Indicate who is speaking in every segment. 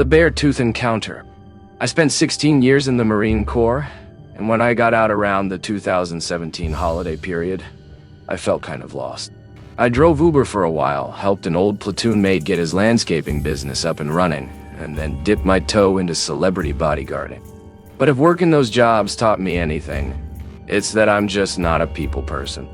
Speaker 1: The Bear-Tooth Encounter. I spent 16 years in the Marine Corps, and when I got out around the 2017 holiday period, I felt kind of lost. I drove Uber for a while, helped an old platoon mate get his landscaping business up and running, and then dipped my toe into celebrity bodyguarding. But if working those jobs taught me anything, it's that I'm just not a people person.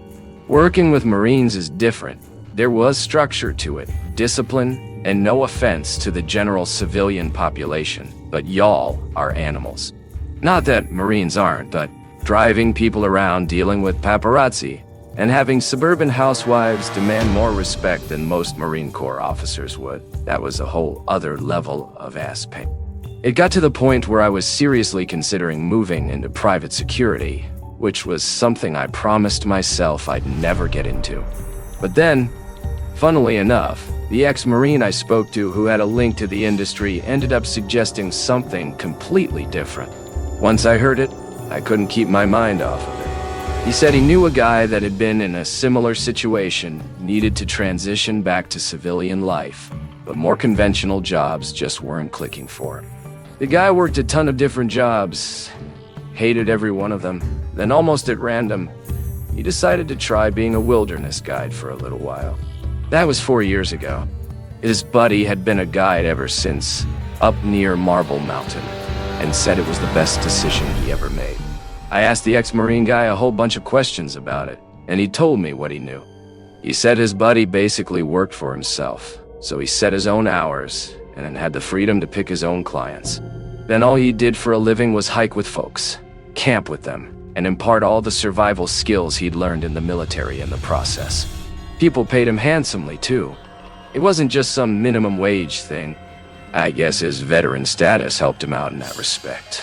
Speaker 1: Working with Marines is different. There was structure to it, discipline, and no offense to the general civilian population, but y'all are animals. Not that Marines aren't, but driving people around dealing with paparazzi and having suburban housewives demand more respect than most Marine Corps officers would. That was a whole other level of ass pain. It got to the point where I was seriously considering moving into private security, which was something I promised myself I'd never get into. But then, funnily enough, the ex-Marine I spoke to who had a link to the industry ended up suggesting something completely different. Once I heard it, I couldn't keep my mind off of it. He said he knew a guy that had been in a similar situation, needed to transition back to civilian life, but more conventional jobs just weren't clicking for him. The guy worked a ton of different jobs, hated every one of them. Then almost at random, he decided to try being a wilderness guide for a little while. That was 4 years ago. His buddy had been a guide ever since, up near Marble Mountain, and said it was the best decision he ever made. I asked the ex-Marine guy a whole bunch of questions about it, and he told me what he knew. He said his buddy basically worked for himself, so he set his own hours and had the freedom to pick his own clients. Then all he did for a living was hike with folks, camp with them, and impart all the survival skills he'd learned in the military in the process. People paid him handsomely, too. It wasn't just some minimum wage thing. I guess his veteran status helped him out in that respect.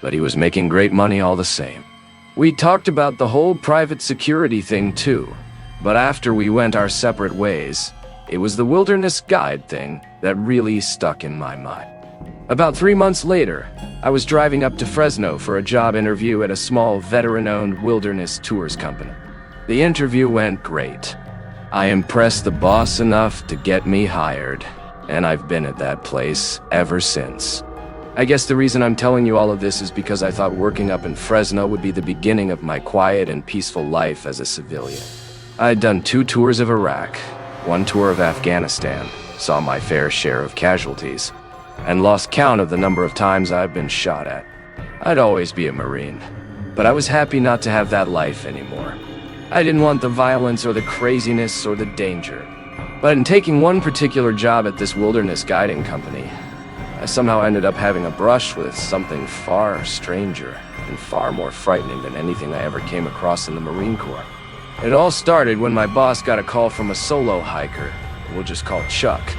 Speaker 1: But he was making great money all the same. We talked about the whole private security thing, too. But after we went our separate ways, it was the wilderness guide thing that really stuck in my mind. About 3 months later, I was driving up to Fresno for a job interview at a small veteran-owned wilderness tours company. The interview went great. I impressed the boss enough to get me hired, and I've been at that place ever since. I guess the reason I'm telling you all of this is because I thought working up in Fresno would be the beginning of my quiet and peaceful life as a civilian. I'd done 2 tours of Iraq, 1 tour of Afghanistan, saw my fair share of casualties, and lost count of the number of times I've been shot at. I'd always be a Marine, but I was happy not to have that life anymore. I didn't want the violence or the craziness or the danger. But in taking one particular job at this wilderness guiding company, I somehow ended up having a brush with something far stranger and far more frightening than anything I ever came across in the Marine Corps. It all started when my boss got a call from a solo hiker, we'll just call Chuck.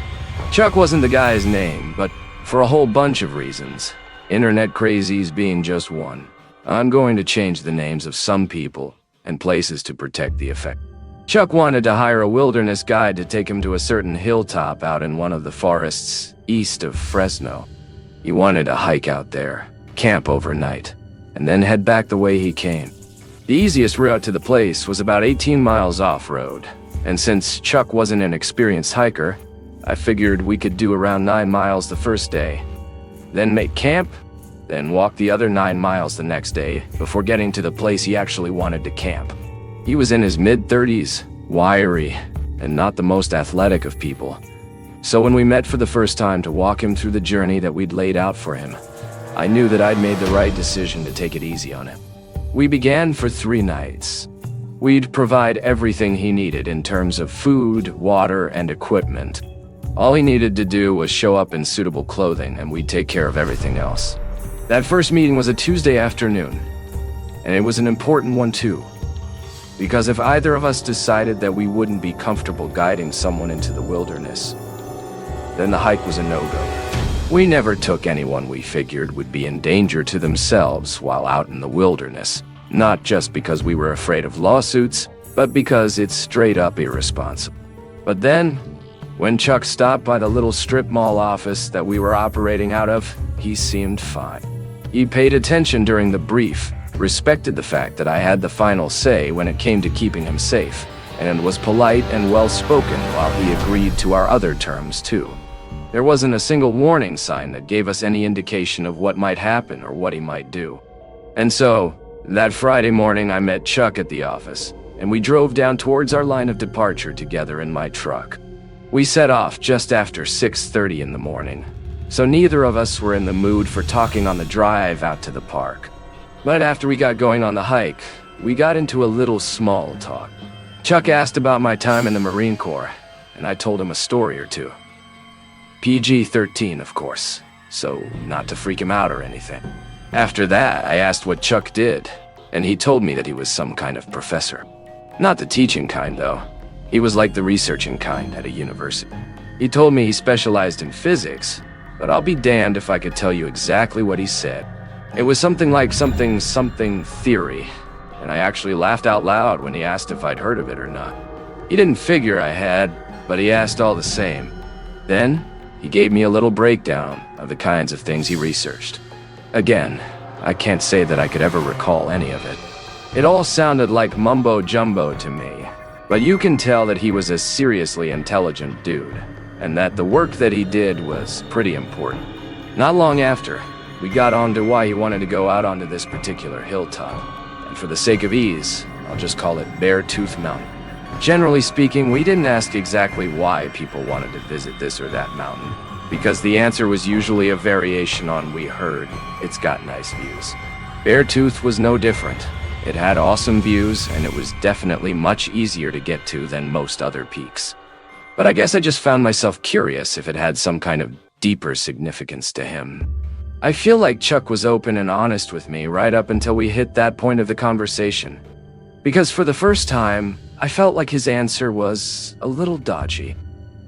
Speaker 1: Chuck wasn't the guy's name, but for a whole bunch of reasons, internet crazies being just one, I'm going to change the names of some people and places to protect the effect. Chuck wanted to hire a wilderness guide to take him to a certain hilltop out in one of the forests east of Fresno. He wanted to hike out there, camp overnight, and then head back the way he came. The easiest route to the place was about 18 miles off-road, and since Chuck wasn't an experienced hiker, I figured we could do around 9 miles the first day, then make camp, then walk the other 9 miles the next day before getting to the place he actually wanted to camp. He was in his mid-30s, wiry, and not the most athletic of people. So when we met for the first time to walk him through the journey that we'd laid out for him, I knew that I'd made the right decision to take it easy on him. We began for 3 nights. We'd provide everything he needed in terms of food, water, and equipment. All he needed to do was show up in suitable clothing, and we'd take care of everything else. That first meeting was a Tuesday afternoon, and it was an important one too. Because if either of us decided that we wouldn't be comfortable guiding someone into the wilderness, then the hike was a no-go. We never took anyone we figured would be in danger to themselves while out in the wilderness, not just because we were afraid of lawsuits, but because it's straight-up irresponsible. But then, when Chuck stopped by the little strip mall office that we were operating out of, he seemed fine. He paid attention during the brief, respected the fact that I had the final say when it came to keeping him safe, and was polite and well-spoken while he agreed to our other terms too. There wasn't a single warning sign that gave us any indication of what might happen or what he might do. And so, that Friday morning I met Chuck at the office, and we drove down towards our line of departure together in my truck. We set off just after 6:30 in the morning, so neither of us were in the mood for talking on the drive out to the park. But after we got going on the hike, we got into a little small talk. Chuck asked about my time in the Marine Corps, and I told him a story or two. PG-13, of course, so not to freak him out or anything. After that, I asked what Chuck did, and he told me that he was some kind of professor. Not the teaching kind, though. He was like the researching kind at a university. He told me he specialized in physics, but I'll be damned if I could tell you exactly what he said. It was something like something theory, and I actually laughed out loud when he asked if I'd heard of it or not. He didn't figure I had, but he asked all the same. Then, he gave me a little breakdown of the kinds of things he researched. Again, I can't say that I could ever recall any of it. It all sounded like mumbo-jumbo to me, but you can tell that he was a seriously intelligent dude, and that the work that he did was pretty important. Not long after, we got on to why he wanted to go out onto this particular hilltop, and for the sake of ease, I'll just call it Beartooth Mountain. Generally speaking, we didn't ask exactly why people wanted to visit this or that mountain, because the answer was usually a variation on "we heard it's got nice views." Beartooth was no different. It had awesome views, and it was definitely much easier to get to than most other peaks. But I guess I just found myself curious if it had some kind of deeper significance to him. I feel like Chuck was open and honest with me right up until we hit that point of the conversation. Because for the first time, I felt like his answer was a little dodgy.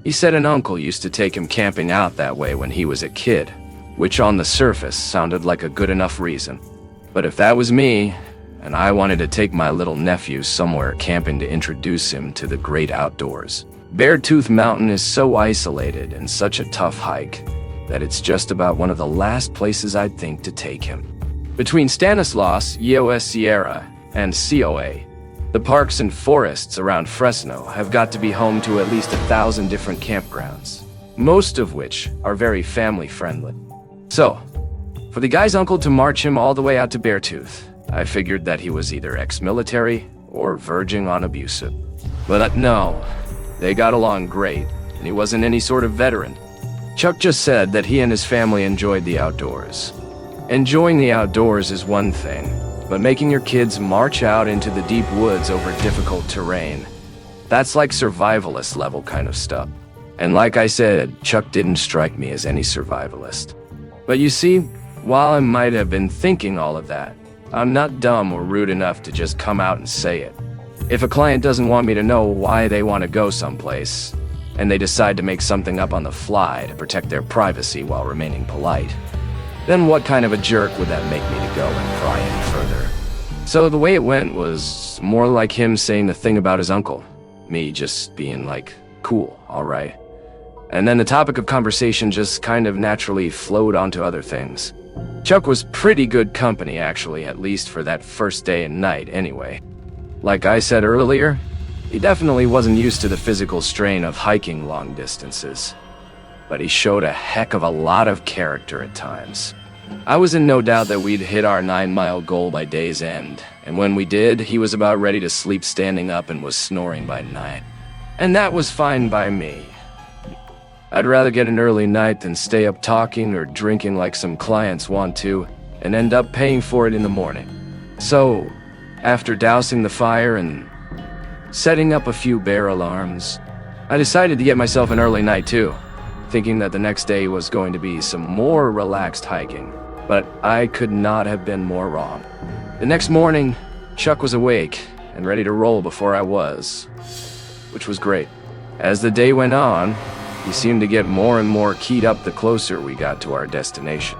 Speaker 1: He said an uncle used to take him camping out that way when he was a kid, which on the surface sounded like a good enough reason. But if that was me, and I wanted to take my little nephew somewhere camping to introduce him to the great outdoors, Beartooth Mountain is so isolated and such a tough hike that it's just about one of the last places I'd think to take him. Between Stanislaus, Eos Sierra, and COA, the parks and forests around Fresno have got to be home to at least 1,000 different campgrounds, most of which are very family-friendly. So, for the guy's uncle to march him all the way out to Beartooth, I figured that he was either ex-military or verging on abusive. But no, they got along great, and he wasn't any sort of veteran. Chuck just said that he and his family enjoyed the outdoors. Enjoying the outdoors is one thing, but making your kids march out into the deep woods over difficult terrain, that's like survivalist level kind of stuff. And like I said, Chuck didn't strike me as any survivalist. But you see, while I might have been thinking all of that, I'm not dumb or rude enough to just come out and say it. If a client doesn't want me to know why they want to go someplace, and they decide to make something up on the fly to protect their privacy while remaining polite, then what kind of a jerk would that make me to go and pry any further? So the way it went was more like him saying the thing about his uncle, me just being like, cool, all right. And then the topic of conversation just kind of naturally flowed onto other things. Chuck was pretty good company, actually, at least for that first day and night anyway. Like I said earlier, he definitely wasn't used to the physical strain of hiking long distances, but he showed a heck of a lot of character at times. I was in no doubt that we'd hit our 9-mile goal by day's end, and when we did, he was about ready to sleep standing up and was snoring by 9. And that was fine by me. I'd rather get an early night than stay up talking or drinking like some clients want to, and end up paying for it in the morning. So, after dousing the fire and setting up a few bear alarms, I decided to get myself an early night too, thinking that the next day was going to be some more relaxed hiking, but I could not have been more wrong. The next morning, Chuck was awake and ready to roll before I was, which was great. As the day went on, he seemed to get more and more keyed up the closer we got to our destination.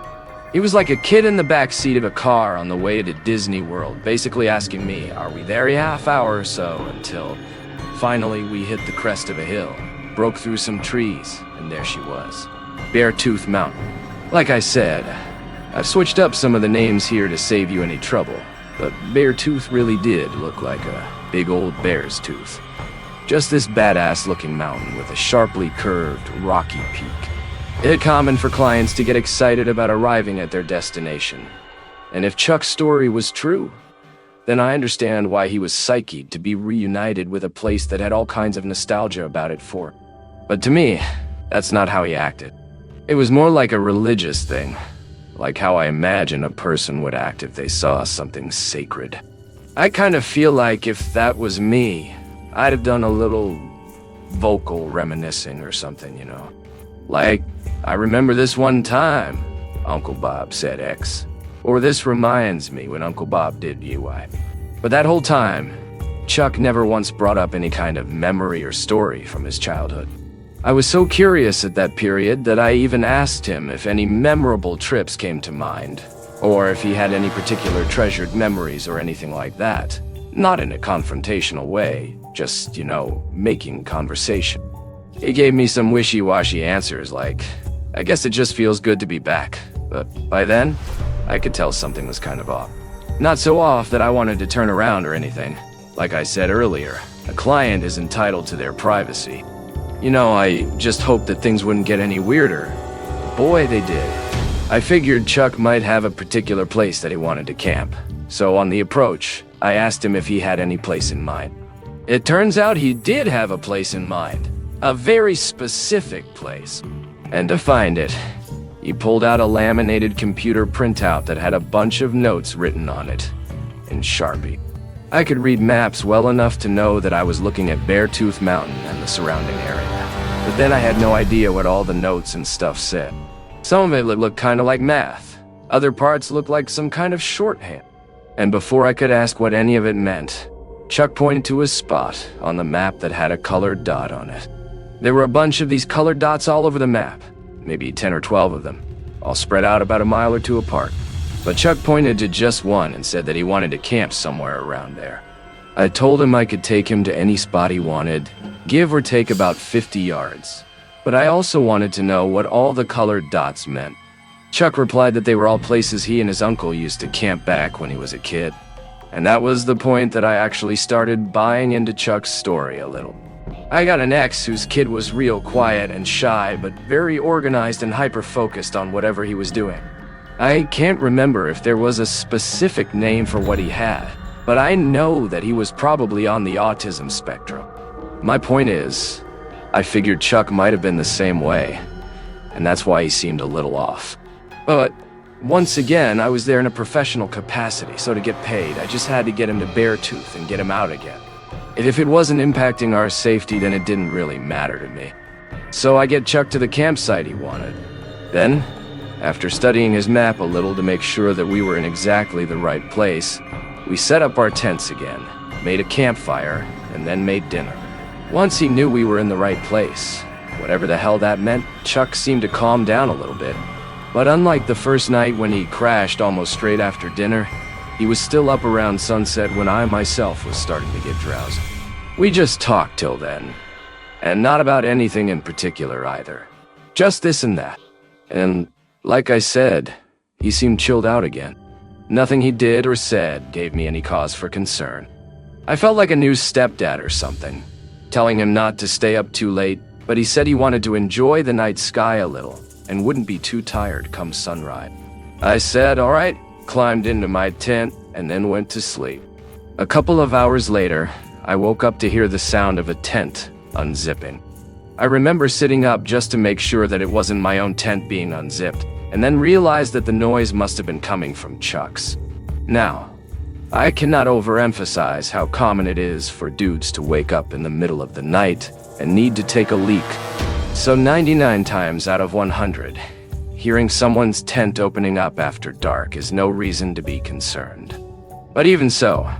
Speaker 1: He was like a kid in the back seat of a car on the way to Disney World, basically asking me, are we there a half hour or so, until finally we hit the crest of a hill, broke through some trees, and there she was, Beartooth Mountain. Like I said, I've switched up some of the names here to save you any trouble, but Beartooth really did look like a big old bear's tooth. Just this badass looking mountain with a sharply curved, rocky peak. It's common for clients to get excited about arriving at their destination. And if Chuck's story was true, then I understand why he was psyched to be reunited with a place that had all kinds of nostalgia about it for. But to me, that's not how he acted. It was more like a religious thing, like how I imagine a person would act if they saw something sacred. I kind of feel like if that was me, I'd have done a little vocal reminiscing or something, you know. Like, I remember this one time, Uncle Bob said X. Or this reminds me when Uncle Bob did Y. But that whole time, Chuck never once brought up any kind of memory or story from his childhood. I was so curious at that period that I even asked him if any memorable trips came to mind, or if he had any particular treasured memories or anything like that. Not in a confrontational way, just, you know, making conversation. He gave me some wishy-washy answers like, I guess it just feels good to be back. But by then, I could tell something was kind of off. Not so off that I wanted to turn around or anything. Like I said earlier, a client is entitled to their privacy. You know, I just hoped that things wouldn't get any weirder. Boy, they did. I figured Chuck might have a particular place that he wanted to camp. So on the approach, I asked him if he had any place in mind. It turns out he did have a place in mind. A very specific place. And to find it, he pulled out a laminated computer printout that had a bunch of notes written on it, in Sharpie. I could read maps well enough to know that I was looking at Beartooth Mountain and the surrounding area. But then I had no idea what all the notes and stuff said. Some of it looked kind of like math. Other parts looked like some kind of shorthand. And before I could ask what any of it meant, Chuck pointed to a spot on the map that had a colored dot on it. There were a bunch of these colored dots all over the map, maybe 10 or 12 of them, all spread out about a mile or two apart. But Chuck pointed to just one and said that he wanted to camp somewhere around there. I told him I could take him to any spot he wanted, give or take about 50 yards. But I also wanted to know what all the colored dots meant. Chuck replied that they were all places he and his uncle used to camp back when he was a kid. And that was the point that I actually started buying into Chuck's story a little. I got an ex whose kid was real quiet and shy, but very organized and hyper-focused on whatever he was doing. I can't remember if there was a specific name for what he had, but I know that he was probably on the autism spectrum. My point is, I figured Chuck might have been the same way, and that's why he seemed a little off. But once again, I was there in a professional capacity, so to get paid, I just had to get him to Beartooth and get him out again. If it wasn't impacting our safety, then it didn't really matter to me. So I get Chuck to the campsite he wanted. Then, after studying his map a little to make sure that we were in exactly the right place, we set up our tents again, made a campfire, and then made dinner. Once he knew we were in the right place, whatever the hell that meant, Chuck seemed to calm down a little bit. But unlike the first night when he crashed almost straight after dinner, he was still up around sunset when I myself was starting to get drowsy. We just talked till then, and not about anything in particular either. Just this and that. And like I said, he seemed chilled out again. Nothing he did or said gave me any cause for concern. I felt like a new stepdad or something, telling him not to stay up too late, but he said he wanted to enjoy the night sky a little and wouldn't be too tired come sunrise. I said, all right, climbed into my tent, and then went to sleep. A couple of hours later, I woke up to hear the sound of a tent unzipping. I remember sitting up just to make sure that it wasn't my own tent being unzipped, and then realized that the noise must have been coming from Chuck's. Now, I cannot overemphasize how common it is for dudes to wake up in the middle of the night and need to take a leak. So 99 times out of 100, hearing someone's tent opening up after dark is no reason to be concerned. But even so,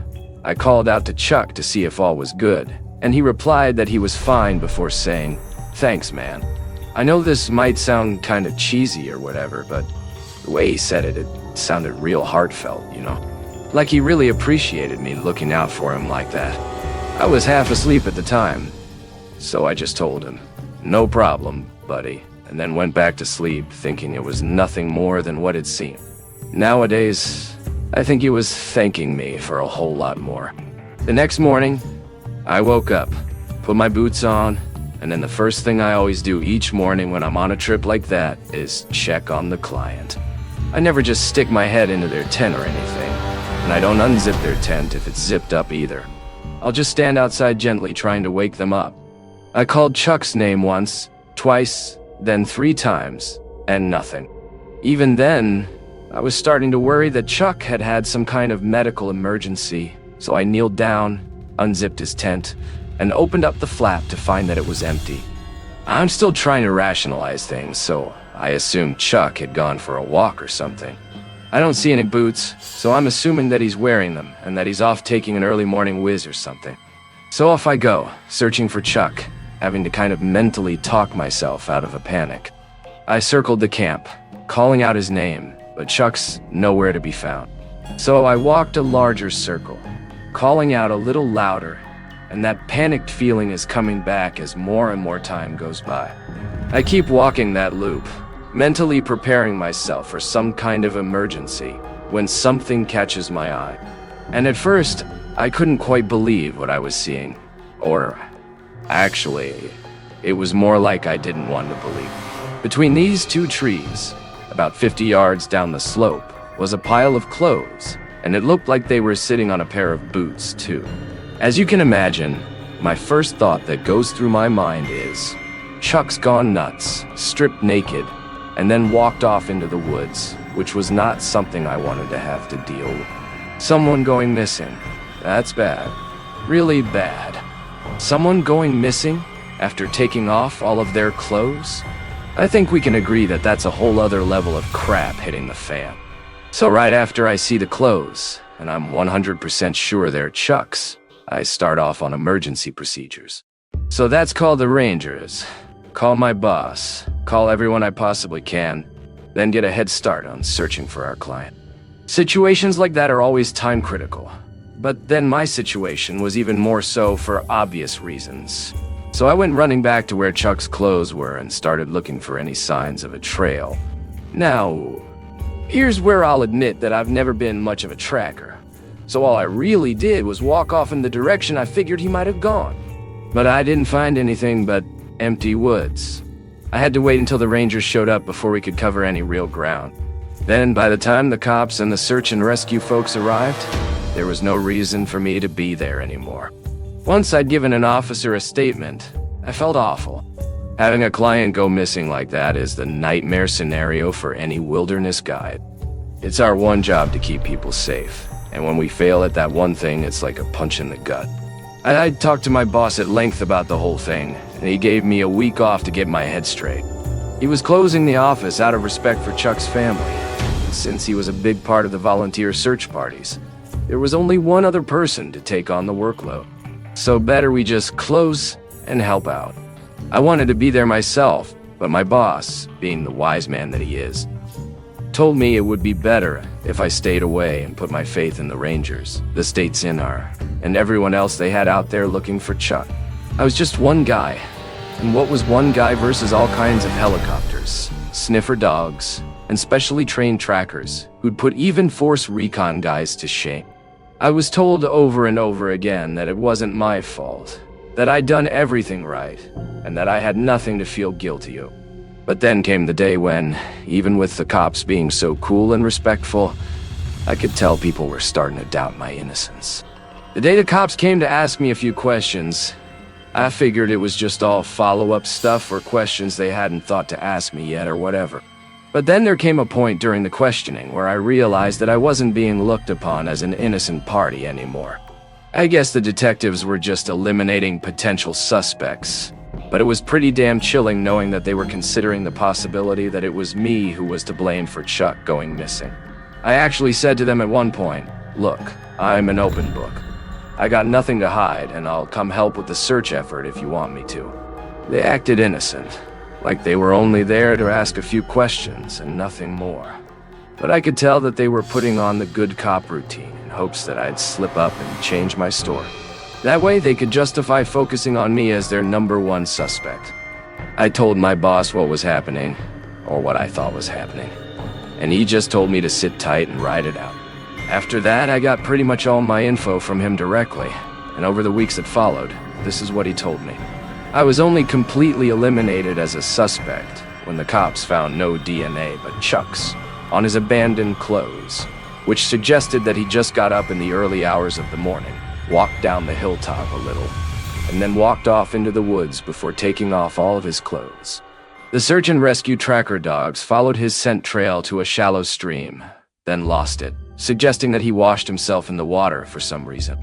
Speaker 1: I called out to Chuck to see if all was good, and he replied that he was fine before saying, "Thanks, man. I know this might sound kind of cheesy or whatever, but the way he said it, it sounded real heartfelt, you know? Like he really appreciated me looking out for him like that." I was half asleep at the time, so I just told him, "No problem, buddy," and then went back to sleep thinking it was nothing more than what it seemed. Nowadays, I think he was thanking me for a whole lot more. The next morning, I woke up, put my boots on, And then the first thing I always do each morning when I'm on a trip like that is check on the client. I never just stick my head into their tent or anything, and I don't unzip their tent if it's zipped up either. I'll just stand outside gently trying to wake them up. I called Chuck's name once, twice, then 3 times, and nothing. Even then, I was starting to worry that Chuck had had some kind of medical emergency, so I kneeled down, unzipped his tent, and opened up the flap to find that it was empty. I'm still trying to rationalize things, so I assumed Chuck had gone for a walk or something. I don't see any boots, so I'm assuming that he's wearing them and that he's off taking an early morning whiz or something. So off I go, searching for Chuck, having to kind of mentally talk myself out of a panic. I circled the camp, calling out his name, but Chuck's nowhere to be found. So I walked a larger circle, calling out a little louder, and that panicked feeling is coming back as more and more time goes by. I keep walking that loop, mentally preparing myself for some kind of emergency, when something catches my eye. And at first, I couldn't quite believe what I was seeing. Or, actually, it was more like I didn't want to believe. Between these 2 trees, about 50 yards down the slope, was a pile of clothes, and it looked like they were sitting on a pair of boots, too. As you can imagine, my first thought that goes through my mind is, Chuck's gone nuts, stripped naked, and then walked off into the woods, which was not something I wanted to have to deal with. Someone going missing. That's bad. Really bad. Someone going missing after taking off all of their clothes? I think we can agree that that's a whole other level of crap hitting the fan. So right after I see the clothes, and I'm 100% sure they're Chuck's, I start off on emergency procedures. So that's call the Rangers, call my boss, call everyone I possibly can, then get a head start on searching for our client. Situations like that are always time critical, but then my situation was even more so for obvious reasons. So I went running back to where Chuck's clothes were and started looking for any signs of a trail. Now, here's where I'll admit that I've never been much of a tracker. So all I really did was walk off in the direction I figured he might have gone. But I didn't find anything but empty woods. I had to wait until the Rangers showed up before we could cover any real ground. Then, by the time the cops and the search and rescue folks arrived, there was no reason for me to be there anymore. Once I'd given an officer a statement, I felt awful. Having a client go missing like that is the nightmare scenario for any wilderness guide. It's our one job to keep people safe, and when we fail at that one thing, it's like a punch in the gut. I talked to my boss at length about the whole thing, and he gave me a week off to get my head straight. He was closing the office out of respect for Chuck's family, since he was a big part of the volunteer search parties. There was only one other person to take on the workload, so better we just close and help out. I wanted to be there myself, but my boss, being the wise man that he is, told me it would be better if I stayed away and put my faith in the Rangers, the state's INR, and everyone else they had out there looking for Chuck. I was just one guy, and what was one guy versus all kinds of helicopters, sniffer dogs, and specially trained trackers who'd put even force recon guys to shame. I was told over and over again that it wasn't my fault, that I'd done everything right, and that I had nothing to feel guilty of. But then came the day when, even with the cops being so cool and respectful, I could tell people were starting to doubt my innocence. The day the cops came to ask me a few questions, I figured it was just all follow-up stuff or questions they hadn't thought to ask me yet or whatever. But then there came a point during the questioning where I realized that I wasn't being looked upon as an innocent party anymore. I guess the detectives were just eliminating potential suspects, but it was pretty damn chilling knowing that they were considering the possibility that it was me who was to blame for Chuck going missing. I actually said to them at one point, "Look, I'm an open book. I got nothing to hide, and I'll come help with the search effort if you want me to." They acted innocent, like they were only there to ask a few questions and nothing more. But I could tell that they were putting on the good cop routine in hopes that I'd slip up and change my story. That way they could justify focusing on me as their #1 suspect. I told my boss what was happening, or what I thought was happening, and he just told me to sit tight and ride it out. After that, I got pretty much all my info from him directly, and over the weeks that followed, this is what he told me. I was only completely eliminated as a suspect when the cops found no DNA but Chuck's on his abandoned clothes, which suggested that he just got up in the early hours of the morning, walked down the hilltop a little, and then walked off into the woods before taking off all of his clothes. The search and rescue tracker dogs followed his scent trail to a shallow stream, then lost it, suggesting that he washed himself in the water for some reason.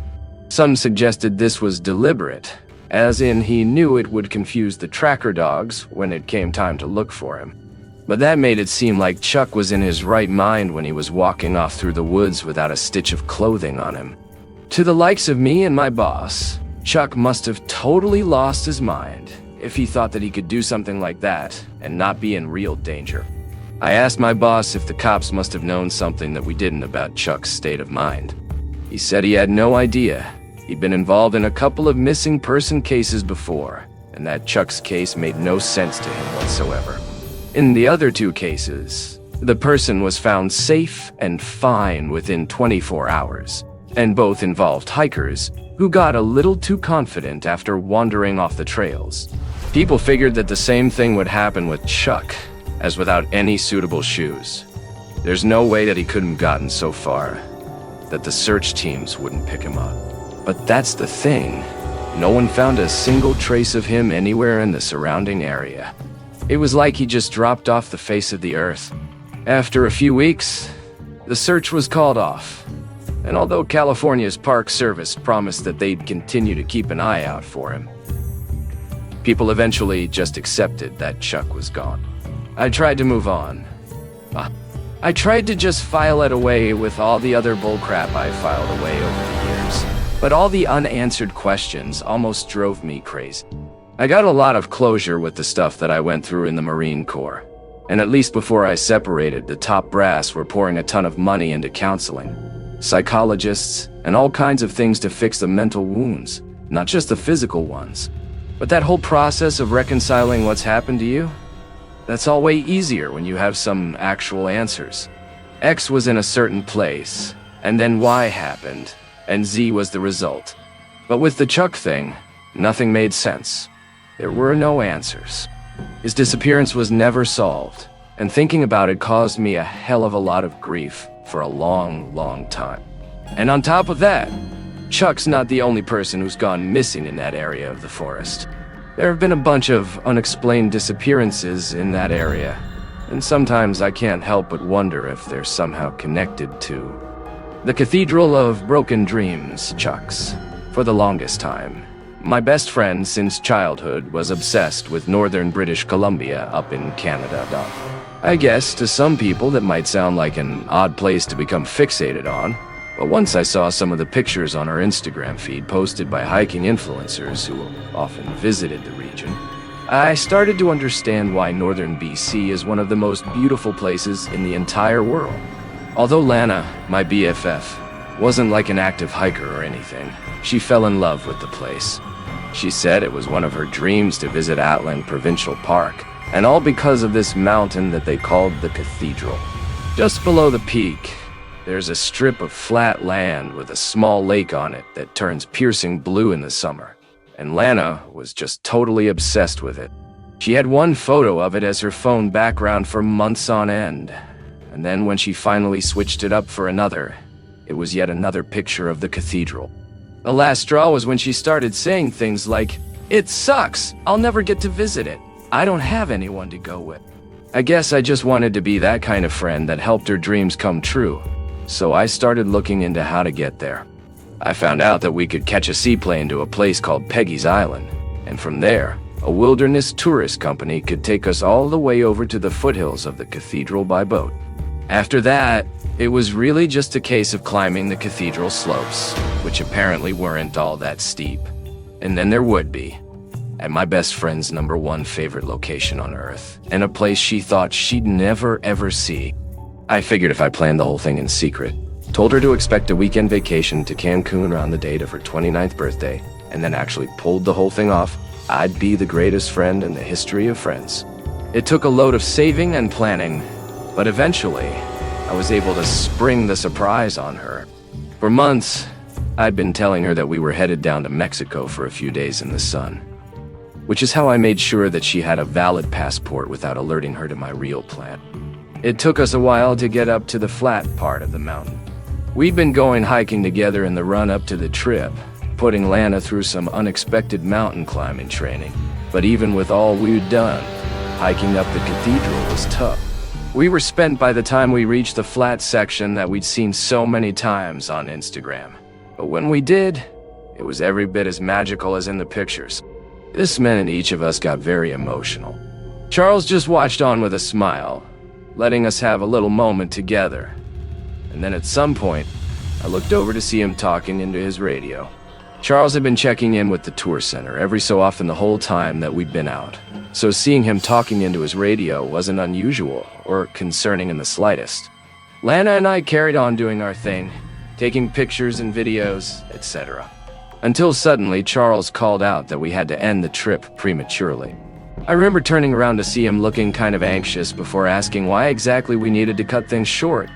Speaker 1: Some suggested this was deliberate, as in he knew it would confuse the tracker dogs when it came time to look for him. But that made it seem like Chuck was in his right mind when he was walking off through the woods without a stitch of clothing on him. To the likes of me and my boss, Chuck must have totally lost his mind if he thought that he could do something like that and not be in real danger. I asked my boss if the cops must have known something that we didn't about Chuck's state of mind. He said he had no idea. He'd been involved in a couple of missing person cases before, and that Chuck's case made no sense to him whatsoever. In the other two cases, the person was found safe and fine within 24 hours, and both involved hikers who got a little too confident after wandering off the trails. People figured that the same thing would happen with Chuck, as without any suitable shoes. There's no way that he couldn't have gotten so far that the search teams wouldn't pick him up. But that's the thing. No one found a single trace of him anywhere in the surrounding area. It was like he just dropped off the face of the earth. After a few weeks, the search was called off. And although California's Park Service promised that they'd continue to keep an eye out for him, people eventually just accepted that Chuck was gone. I tried to move on. I tried to just file it away with all the other bullcrap I filed away over the years. But all the unanswered questions almost drove me crazy. I got a lot of closure with the stuff that I went through in the Marine Corps. And at least before I separated, the top brass were pouring a ton of money into counseling, psychologists, and all kinds of things to fix the mental wounds, not just the physical ones. But that whole process of reconciling what's happened to you, that's all way easier when you have some actual answers. X was in a certain place, and then Y happened, and Z was the result. But with the Chuck thing, nothing made sense. There were no answers. His disappearance was never solved, and thinking about it caused me a hell of a lot of grief for a long, long time. And on top of that, Chuck's not the only person who's gone missing in that area of the forest. There have been a bunch of unexplained disappearances in that area, and sometimes I can't help but wonder if they're somehow connected to the Cathedral of Broken Dreams, Chuck's. For the longest time, my best friend since childhood was obsessed with northern British Columbia up in Canada. I guess to some people that might sound like an odd place to become fixated on, but once I saw some of the pictures on our Instagram feed posted by hiking influencers who often visited the region, I started to understand why northern BC is one of the most beautiful places in the entire world. Although Lana, my BFF, wasn't like an active hiker or anything, she fell in love with the place. She said it was one of her dreams to visit Atlan Provincial Park, and all because of this mountain that they called the Cathedral. Just below the peak, there's a strip of flat land with a small lake on it that turns piercing blue in the summer, and Lana was just totally obsessed with it. She had one photo of it as her phone background for months on end, and then when she finally switched it up for another, it was yet another picture of the cathedral. The last straw was when she started saying things like, "It sucks, I'll never get to visit it. I don't have anyone to go with." I guess I just wanted to be that kind of friend that helped her dreams come true. So I started looking into how to get there. I found out that we could catch a seaplane to a place called Peggy's Island, and from there, a wilderness tourist company could take us all the way over to the foothills of the cathedral by boat. After that, it was really just a case of climbing the cathedral slopes, which apparently weren't all that steep. And then there would be, at my best friend's #1 favorite location on Earth, and a place she thought she'd never ever see. I figured if I planned the whole thing in secret, told her to expect a weekend vacation to Cancun around the date of her 29th birthday, and then actually pulled the whole thing off, I'd be the greatest friend in the history of friends. It took a load of saving and planning, but eventually, I was able to spring the surprise on her. For months, I'd been telling her that we were headed down to Mexico for a few days in the sun. which is how I made sure that she had a valid passport without alerting her to my real plan. It took us a while to get up to the flat part of the mountain. We'd been going hiking together in the run-up to the trip, putting Lana through some unexpected mountain climbing training. But even with all we'd done, hiking up the cathedral was tough. We were spent by the time we reached the flat section that we'd seen so many times on Instagram. But when we did, it was every bit as magical as in the pictures. This meant each of us got very emotional. Charles just watched on with a smile, letting us have a little moment together. And then at some point, I looked over to see him talking into his radio. Charles had been checking in with the tour center every so often the whole time that we'd been out, so seeing him talking into his radio wasn't unusual or concerning in the slightest. Lana and I carried on doing our thing, taking pictures and videos, etc. Until suddenly Charles called out that we had to end the trip prematurely. I remember turning around to see him looking kind of anxious before asking why exactly we needed to cut things short.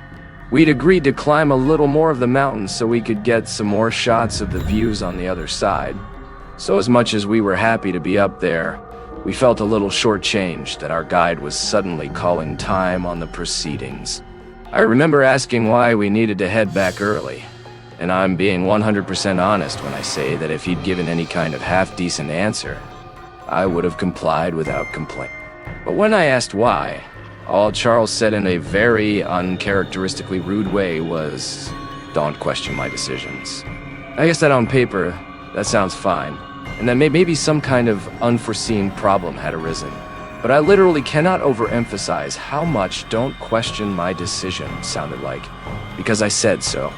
Speaker 1: We'd agreed to climb a little more of the mountain so we could get some more shots of the views on the other side. So as much as we were happy to be up there, we felt a little shortchanged that our guide was suddenly calling time on the proceedings. I remember asking why we needed to head back early, and I'm being 100% honest when I say that if he'd given any kind of half-decent answer, I would have complied without complaint. But when I asked why, all Charles said in a very uncharacteristically rude way was, "Don't question my decisions." I guess that on paper, that sounds fine, and that maybe some kind of unforeseen problem had arisen. But I literally cannot overemphasize how much "don't question my decision" sounded like, because I said so.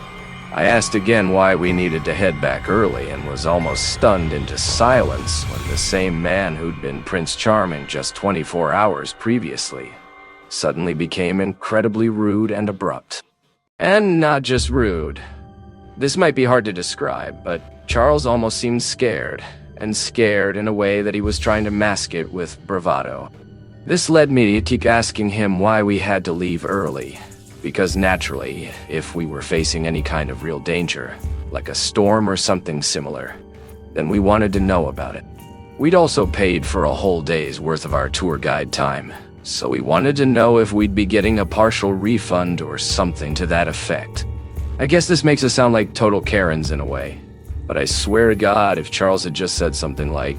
Speaker 1: I asked again why we needed to head back early and was almost stunned into silence when the same man who'd been Prince Charming just 24 hours previously suddenly became incredibly rude and abrupt. And not just rude. This might be hard to describe, but Charles almost seemed scared, and scared in a way that he was trying to mask it with bravado. This led me to keep asking him why we had to leave early, because naturally, if we were facing any kind of real danger, like a storm or something similar, then we wanted to know about it. We'd also paid for a whole day's worth of our tour guide time, so we wanted to know if we'd be getting a partial refund or something to that effect. I guess this makes us sound like total Karens in a way, but I swear to God if Charles had just said something like,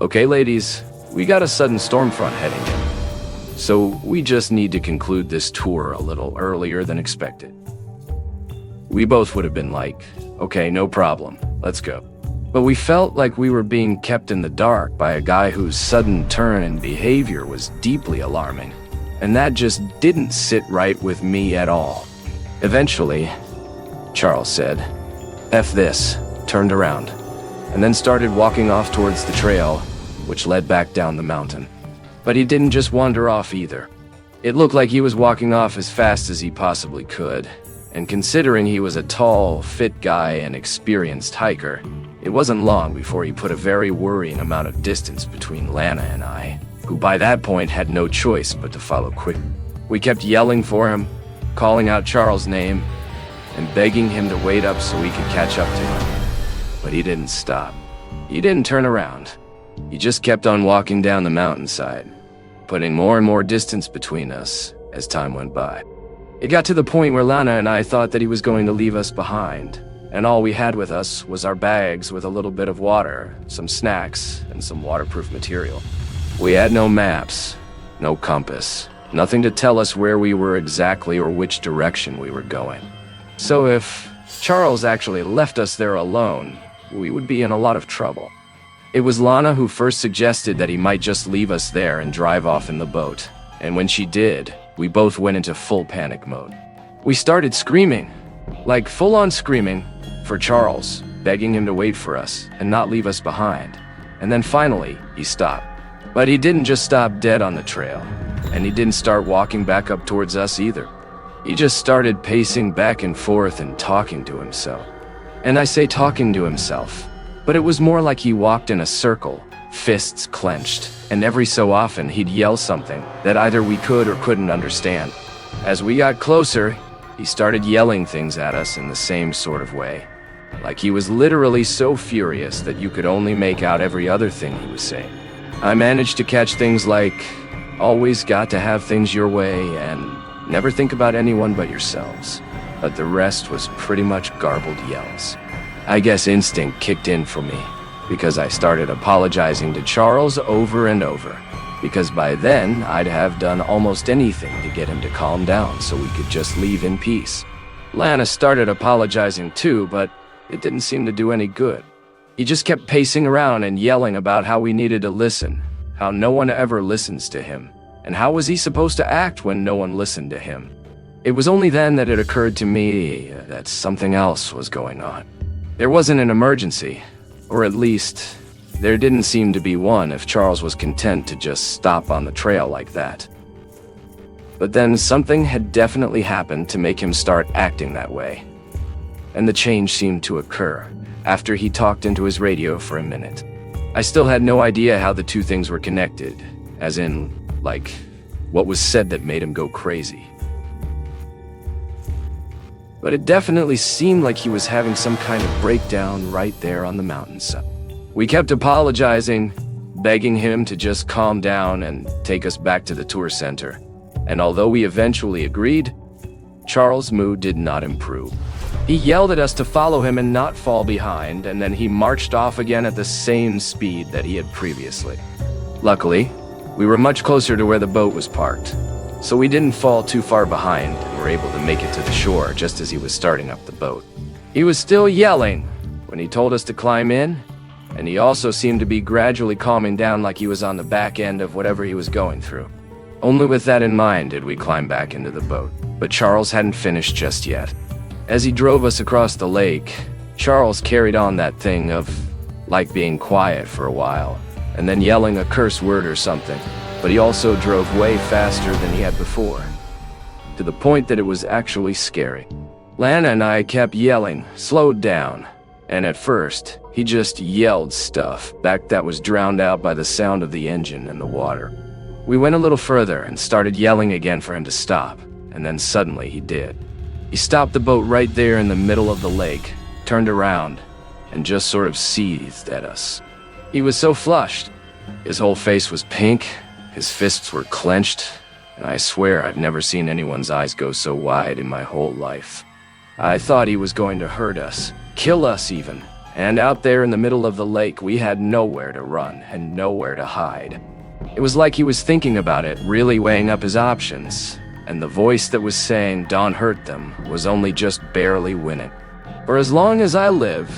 Speaker 1: "Okay ladies, we got a sudden storm front heading in, so we just need to conclude this tour a little earlier than expected," we both would have been like, "Okay, no problem, let's go." But we felt like we were being kept in the dark by a guy whose sudden turn in behavior was deeply alarming, and that just didn't sit right with me at all. Eventually, Charles said, "F this," turned around, and then started walking off towards the trail, which led back down the mountain. But he didn't just wander off either. It looked like he was walking off as fast as he possibly could, and considering he was a tall, fit guy and experienced hiker, it wasn't long before he put a very worrying amount of distance between Lana and I, who by that point had no choice but to follow quick. We kept yelling for him, calling out Charles' name, and begging him to wait up so we could catch up to him. But he didn't stop. He didn't turn around. He just kept on walking down the mountainside, putting more and more distance between us as time went by. It got to the point where Lana and I thought that he was going to leave us behind, and all we had with us was our bags with a little bit of water, some snacks, and some waterproof material. We had no maps, no compass, nothing to tell us where we were exactly or which direction we were going. So if Charles actually left us there alone, we would be in a lot of trouble. It was Lana who first suggested that he might just leave us there and drive off in the boat, and when she did, we both went into full panic mode. We started screaming, like full-on screaming, for Charles, begging him to wait for us and not leave us behind. And then finally, he stopped. But he didn't just stop dead on the trail, and he didn't start walking back up towards us either. He just started pacing back and forth and talking to himself. And I say talking to himself, but it was more like he walked in a circle, fists clenched, and every so often he'd yell something that either we could or couldn't understand. As we got closer, he started yelling things at us in the same sort of way. Like he was literally so furious that you could only make out every other thing he was saying. I managed to catch things like, always got to have things your way, and never think about anyone but yourselves. But the rest was pretty much garbled yells. I guess instinct kicked in for me, because I started apologizing to Charles over and over, because by then I'd have done almost anything to get him to calm down so we could just leave in peace. Lana started apologizing too, but it didn't seem to do any good. He just kept pacing around and yelling about how we needed to listen, how no one ever listens to him, and how was he supposed to act when no one listened to him. It was only then that it occurred to me that something else was going on. There wasn't an emergency, or at least, there didn't seem to be one if Charles was content to just stop on the trail like that. But then something had definitely happened to make him start acting that way. And the change seemed to occur after he talked into his radio for a minute. I still had no idea how the two things were connected, as in, like, what was said that made him go crazy. But it definitely seemed like he was having some kind of breakdown right there on the mountainside. We kept apologizing, begging him to just calm down and take us back to the tour center. And although we eventually agreed, Charles' mood did not improve. He yelled at us to follow him and not fall behind, and then he marched off again at the same speed that he had previously. Luckily, we were much closer to where the boat was parked, so we didn't fall too far behind and were able to make it to the shore just as he was starting up the boat. He was still yelling when he told us to climb in, and he also seemed to be gradually calming down like he was on the back end of whatever he was going through. Only with that in mind did we climb back into the boat, but Charles hadn't finished just yet. As he drove us across the lake, Charles carried on that thing of, like, being quiet for a while, and then yelling a curse word or something, but he also drove way faster than he had before, to the point that it was actually scary. Lana and I kept yelling, slowed down, and at first, he just yelled stuff back that was drowned out by the sound of the engine and the water. We went a little further and started yelling again for him to stop, and then suddenly he did. He stopped the boat right there in the middle of the lake, turned around, and just sort of seethed at us. He was so flushed. His whole face was pink, his fists were clenched, and I swear I've never seen anyone's eyes go so wide in my whole life. I thought he was going to hurt us, kill us even, and out there in the middle of the lake we had nowhere to run and nowhere to hide. It was like he was thinking about it, really weighing up his options, and the voice that was saying "don't hurt them" was only just barely winning. For as long as I live,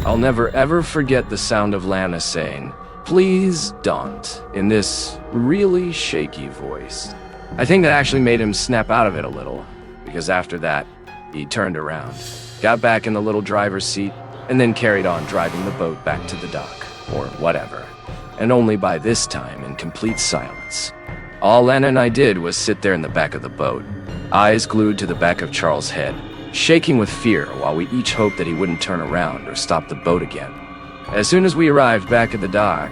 Speaker 1: I'll never ever forget the sound of Lana saying, "Please don't," in this really shaky voice. I think that actually made him snap out of it a little, because after that, he turned around, got back in the little driver's seat, and then carried on driving the boat back to the dock, or whatever, and only by this time in complete silence. All Lana and I did was sit there in the back of the boat, eyes glued to the back of Charles' head, shaking with fear while we each hoped that he wouldn't turn around or stop the boat again. As soon as we arrived back at the dock,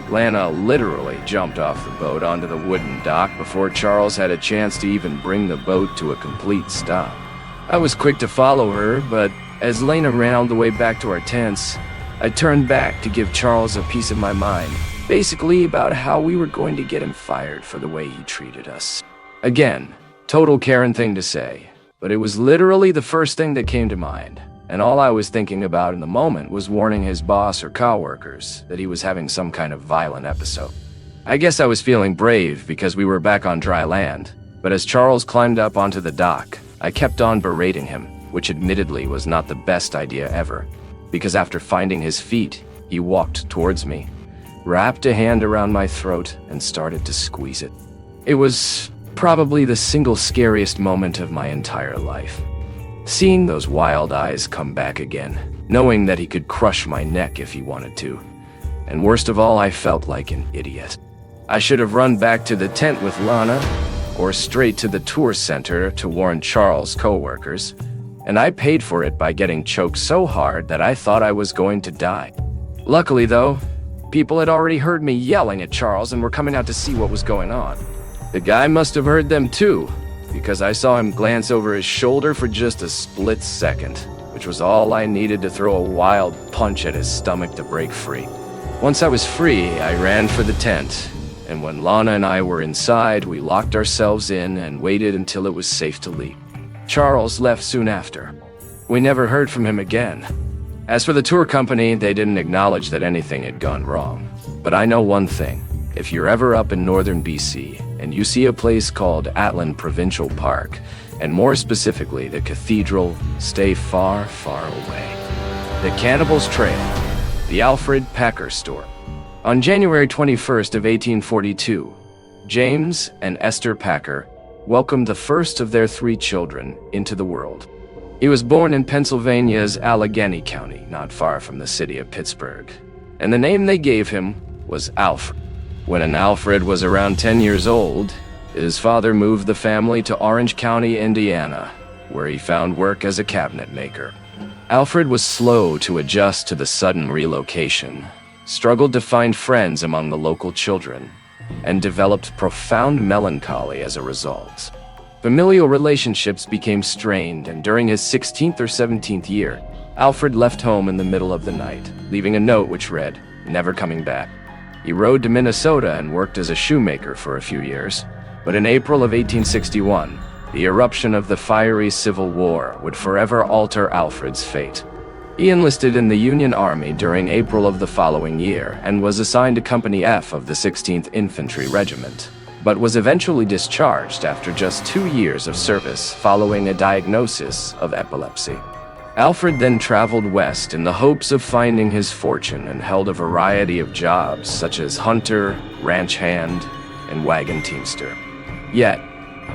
Speaker 1: Lana literally jumped off the boat onto the wooden dock before Charles had a chance to even bring the boat to a complete stop. I was quick to follow her, but as Lana ran all the way back to our tents, I turned back to give Charles a piece of my mind, basically about how we were going to get him fired for the way he treated us. Again, total Karen thing to say, but it was literally the first thing that came to mind, and all I was thinking about in the moment was warning his boss or coworkers that he was having some kind of violent episode. I guess I was feeling brave because we were back on dry land, but as Charles climbed up onto the dock, I kept on berating him, which admittedly was not the best idea ever, because after finding his feet, he walked towards me, wrapped a hand around my throat, and started to squeeze it. It was probably the single scariest moment of my entire life. Seeing those wild eyes come back again, knowing that he could crush my neck if he wanted to. And worst of all, I felt like an idiot. I should have run back to the tent with Lana, or straight to the tour center to warn Charles' coworkers, and I paid for it by getting choked so hard that I thought I was going to die. Luckily though, people had already heard me yelling at Charles and were coming out to see what was going on. The guy must have heard them too, because I saw him glance over his shoulder for just a split second, which was all I needed to throw a wild punch at his stomach to break free. Once I was free, I ran for the tent, and when Lana and I were inside, we locked ourselves in and waited until it was safe to leave. Charles left soon after. We never heard from him again. As for the tour company, they didn't acknowledge that anything had gone wrong. But I know one thing. If you're ever up in northern BC and you see a place called 𝗥𝗲𝗶 Provincial Park, and more specifically the cathedral, stay far, far away. The Cannibals Trail, the Alfred Packer Store. On January 21st of 1842, James and Esther Packer welcomed the first of their 3 children into the world. He was born in Pennsylvania's Allegheny County, not far from the city of Pittsburgh, and the name they gave him was Alfred. When Alfred was around 10 years old, his father moved the family to Orange County, Indiana, where he found work as a cabinet maker. Alfred was slow to adjust to the sudden relocation, struggled to find friends among the local children, and developed profound melancholy as a result. Familial relationships became strained, and during his 16th or 17th year, Alfred left home in the middle of the night, leaving a note which read, "Never coming back." He rode to Minnesota and worked as a shoemaker for a few years, but in April of 1861, the eruption of the fiery Civil War would forever alter Alfred's fate. He enlisted in the Union Army during April of the following year and was assigned to Company F of the 16th Infantry Regiment, but was eventually discharged after just 2 years of service following a diagnosis of epilepsy. Alfred then traveled west in the hopes of finding his fortune and held a variety of jobs such as hunter, ranch hand, and wagon teamster. Yet,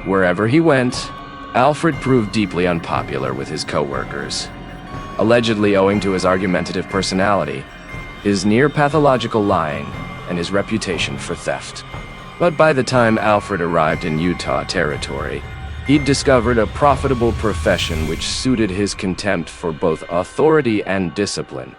Speaker 1: wherever he went, Alfred proved deeply unpopular with his co-workers, allegedly owing to his argumentative personality, his near-pathological lying, and his reputation for theft. But by the time Alfred arrived in Utah Territory, he'd discovered a profitable profession which suited his contempt for both authority and discipline.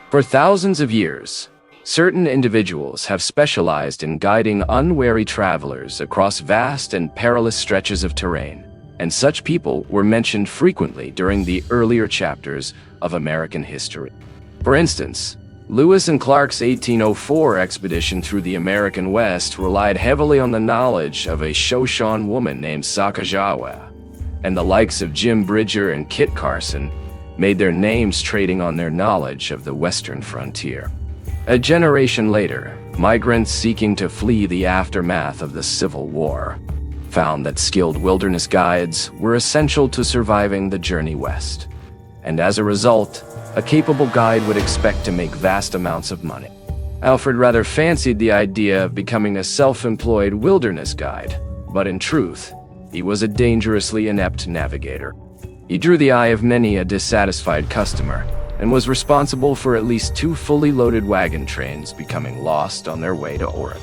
Speaker 1: For thousands of years, certain individuals have specialized in guiding unwary travelers across vast and perilous stretches of terrain, and such people were mentioned frequently during the earlier chapters of American history. For instance, Lewis and Clark's 1804 expedition through the American West relied heavily on the knowledge of a Shoshone woman named Sacagawea, and the likes of Jim Bridger and Kit Carson made their names trading on their knowledge of the western frontier. A generation later, migrants seeking to flee the aftermath of the Civil War found that skilled wilderness guides were essential to surviving the journey west, and as a result, a capable guide would expect to make vast amounts of money. Alfred rather fancied the idea of becoming a self-employed wilderness guide, but in truth, he was a dangerously inept navigator. He drew the eye of many a dissatisfied customer, and was responsible for at least 2 fully loaded wagon trains becoming lost on their way to Oregon.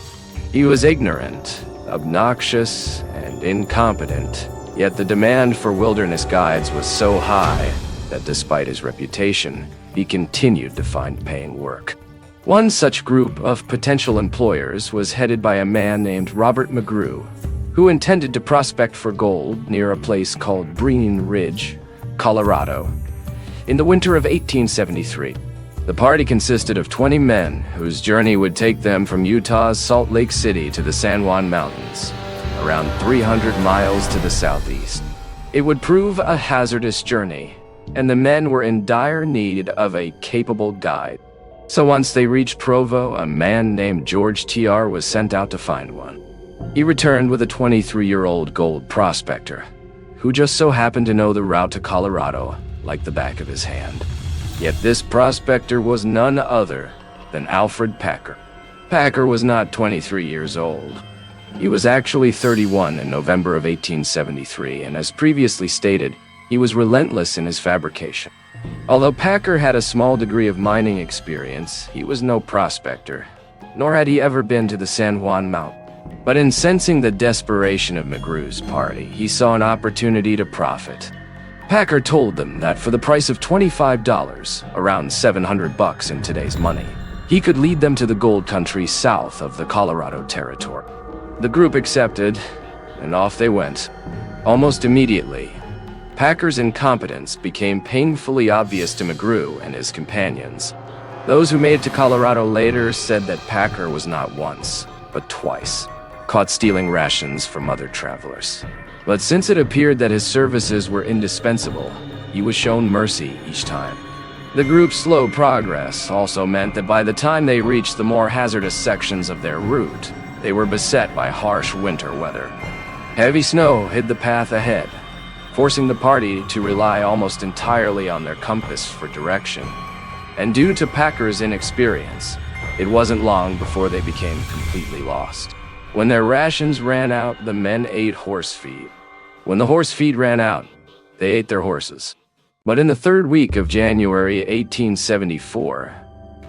Speaker 1: He was ignorant, obnoxious, and incompetent, yet the demand for wilderness guides was so high that despite his reputation, he continued to find paying work. One such group of potential employers was headed by a man named Robert McGrew, who intended to prospect for gold near a place called Breen Ridge, Colorado. In the winter of 1873, the party consisted of 20 men whose journey would take them from Utah's Salt Lake City to the San Juan Mountains, around 300 miles to the southeast. It would prove a hazardous journey, and the men were in dire need of a capable guide. So once they reached Provo, a man named George T.R. was sent out to find one. He returned with a 23-year-old gold prospector, who just so happened to know the route to Colorado like the back of his hand. Yet this prospector was none other than Alfred Packer. Packer was not 23 years old. He was actually 31 in November of 1873, and as previously stated, he was relentless in his fabrication. Although Packer had a small degree of mining experience, he was no prospector, nor had he ever been to the San Juan Mountain. But in sensing the desperation of McGrew's party, he saw an opportunity to profit. Packer told them that for the price of $25, around $700 in today's money, he could lead them to the gold country south of the Colorado Territory. The group accepted, and off they went. Almost immediately, Packer's incompetence became painfully obvious to 𝗥𝗲𝗏 and his companions. Those who made it to Colorado later said that Packer was not once, but twice, caught stealing rations from other travelers. But since it appeared that his services were indispensable, he was shown mercy each time. The group's slow progress also meant that by the time they reached the more hazardous sections of their route, they were beset by harsh winter weather. Heavy snow hid the path ahead, forcing the party to rely almost entirely on their compass for direction. And due to Packer's inexperience, it wasn't long before they became completely lost. When their rations ran out, the men ate horse feed. When the horse feed ran out, they ate their horses. But in the third week of January 1874,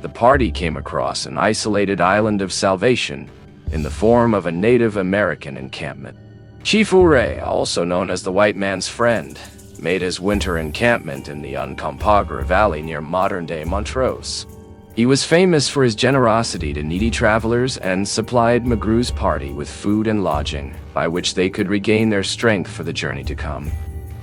Speaker 1: the party came across an isolated island of salvation in the form of a Native American encampment. 𝗧𝗵𝗿, also known as the white man's friend, made his winter encampment in the 𝗥𝗲𝗹𝗁𝗏 Valley near modern-day Montrose. He was famous for his generosity to needy travelers and supplied 𝗥𝗲𝗏's party with food and lodging, by which they could regain their strength for the journey to come.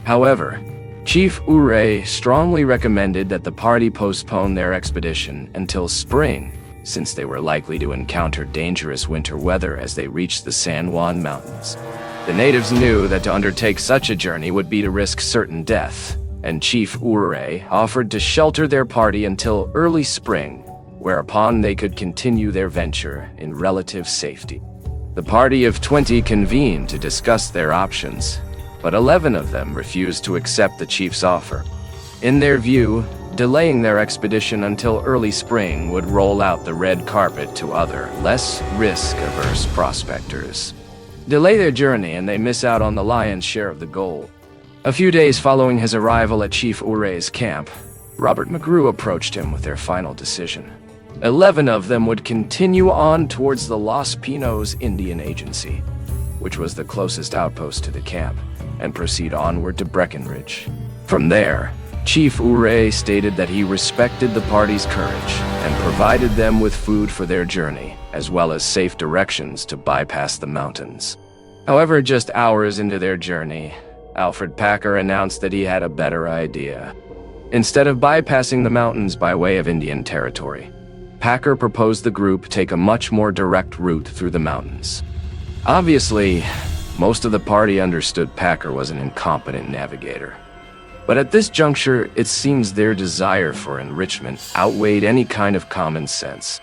Speaker 1: However, 𝗧𝗵𝗿 strongly recommended that the party postpone their expedition until spring, since they were likely to encounter dangerous winter weather as they reached the San Juan Mountains. The natives knew that to undertake such a journey would be to risk certain death, and 𝗧𝗵𝗿 offered to shelter their party until early spring, whereupon they could continue their venture in relative safety. The party of 20 convened to discuss their options, but 11 of them refused to accept the chief's offer. In their view, delaying their expedition until early spring would roll out the red carpet to other, less risk-averse prospectors. Delay their journey and they miss out on the lion's share of the gold. A few days following his arrival at 𝗧𝗵𝗿's camp, Robert 𝗥𝗲𝗏 approached him with their final decision. 11 of them would continue on towards the Los Pinos Indian Agency, which was the closest outpost to the camp, and proceed onward to Breckenridge. From there, 𝗧𝗵𝗿 stated that he respected the party's courage and provided them with food for their journey, as well as safe directions to bypass the mountains. However, just hours into their journey, Alfred Packer announced that he had a better idea. Instead of bypassing the mountains by way of Indian territory, Packer proposed the group take a much more direct route through the mountains. Obviously, most of the party understood Packer was an incompetent navigator. But at this juncture, it seems their desire for enrichment outweighed any kind of common sense.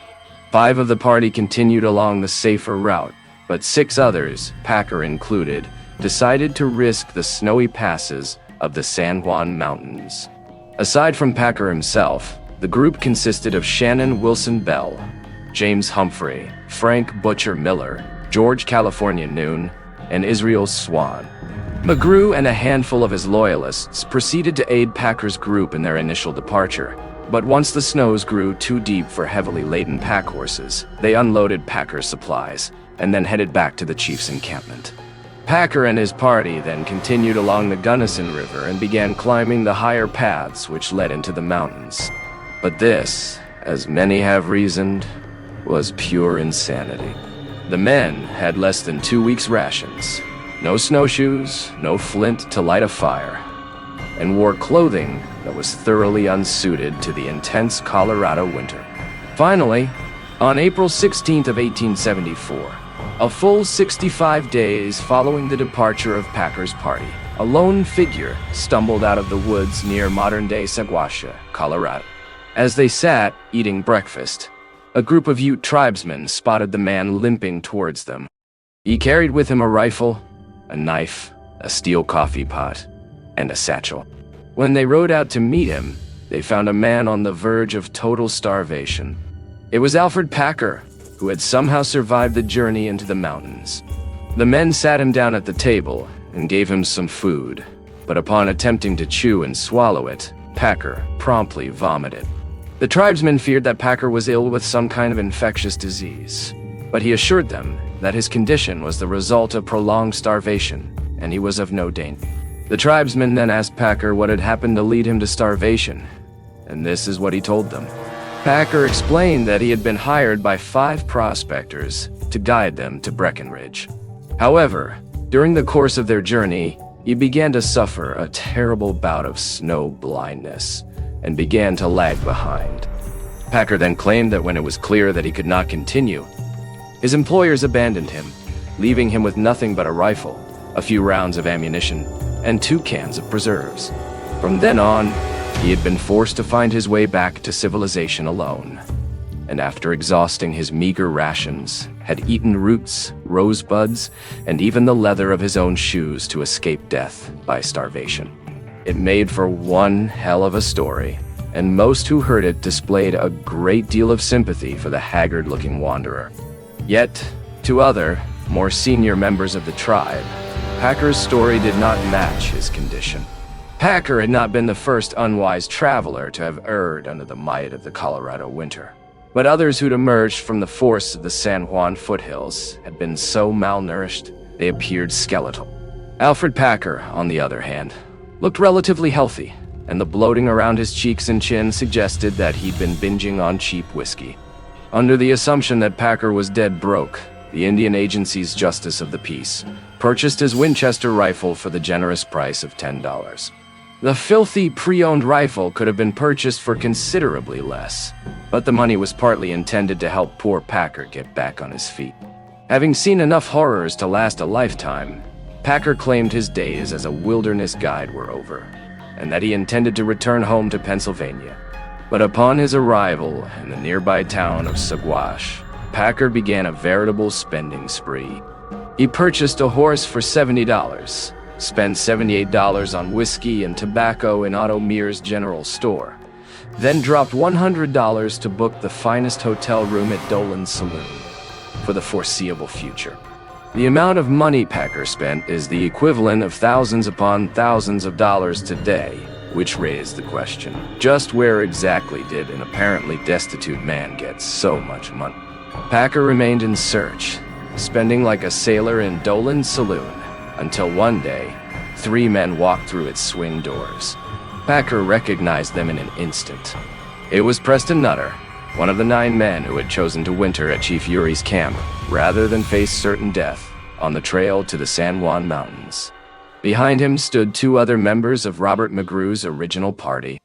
Speaker 1: 5 of the party continued along the safer route, but 6 others, Packer included, decided to risk the snowy passes of the San Juan Mountains. Aside from Packer himself, the group consisted of Shannon Wilson Bell, James Humphrey, Frank Butcher Miller, George California Noon, and Israel Swan. 𝗥𝗲𝗏 and a handful of his loyalists proceeded to aid Packer's group in their initial departure, but once the snows grew too deep for heavily laden pack horses, they unloaded Packer's supplies and then headed back to the chief's encampment. Packer and his party then continued along the Gunnison River and began climbing the higher paths which led into the mountains. But this, as many have reasoned, was pure insanity. The men had less than 2 weeks' rations, no snowshoes, no flint to light a fire, and wore clothing that was thoroughly unsuited to the intense Colorado winter. Finally, on April 16th of 1874, a full 65 days following the departure of Packer's party, a lone figure stumbled out of the woods near modern-day Saguache, Colorado. As they sat eating breakfast, a group of Ute tribesmen spotted the man limping towards them. He carried with him a rifle, a knife, a steel coffee pot, and a satchel. When they rode out to meet him, they found a man on the verge of total starvation. It was Alfred Packer, who had somehow survived the journey into the mountains. The men sat him down at the table and gave him some food, but upon attempting to chew and swallow it, Packer promptly vomited. The tribesmen feared that Packer was ill with some kind of infectious disease, but he assured them that his condition was the result of prolonged starvation, and he was of no danger. The tribesmen then asked Packer what had happened to lead him to starvation, and this is what he told them. Packer explained that he had been hired by 5 prospectors to guide them to Breckenridge. However, during the course of their journey, he began to suffer a terrible bout of snow blindness and began to lag behind. Packer then claimed that when it was clear that he could not continue, his employers abandoned him, leaving him with nothing but a rifle, a few rounds of ammunition, and 2 cans of preserves. From then on, he had been forced to find his way back to civilization alone, and after exhausting his meager rations, had eaten roots, rosebuds, and even the leather of his own shoes to escape death by starvation. It made for one hell of a story, and most who heard it displayed a great deal of sympathy for the haggard-looking wanderer. Yet, to other, more senior members of the tribe, Packer's story did not match his condition. Packer had not been the first unwise traveler to have erred under the might of the Colorado winter, but others who'd emerged from the forests of the San Juan foothills had been so malnourished they appeared skeletal. Alfred Packer, on the other hand, looked relatively healthy, and the bloating around his cheeks and chin suggested that he'd been binging on cheap whiskey. Under the assumption that Packer was dead broke, the Indian Agency's Justice of the Peace purchased his Winchester rifle for the generous price of $10. The filthy pre-owned rifle could have been purchased for considerably less, but the money was partly intended to help poor Packer get back on his feet. Having seen enough horrors to last a lifetime, Packer claimed his days as a wilderness guide were over, and that he intended to return home to Pennsylvania. But upon his arrival in the nearby town of 𝗧𝗵𝗲, Packer began a veritable spending spree. He purchased a horse for $70, spent $78 on whiskey and tobacco in Otto Mears General Store, then dropped $100 to book the finest hotel room at Dolan's Saloon for the foreseeable future. The amount of money Packer spent is the equivalent of thousands upon thousands of dollars today, which raised the question, just where exactly did an apparently destitute man get so much money? Packer remained in search, spending like a sailor in Dolan's Saloon, until one day, 3 men walked through its swing doors. Packer recognized them in an instant. It was Preston Nutter, one of the 9 men who had chosen to winter at Chief Urey's camp, rather than face certain death on the trail to the San Juan Mountains. Behind him stood 2 other members of Robert McGrew's original party.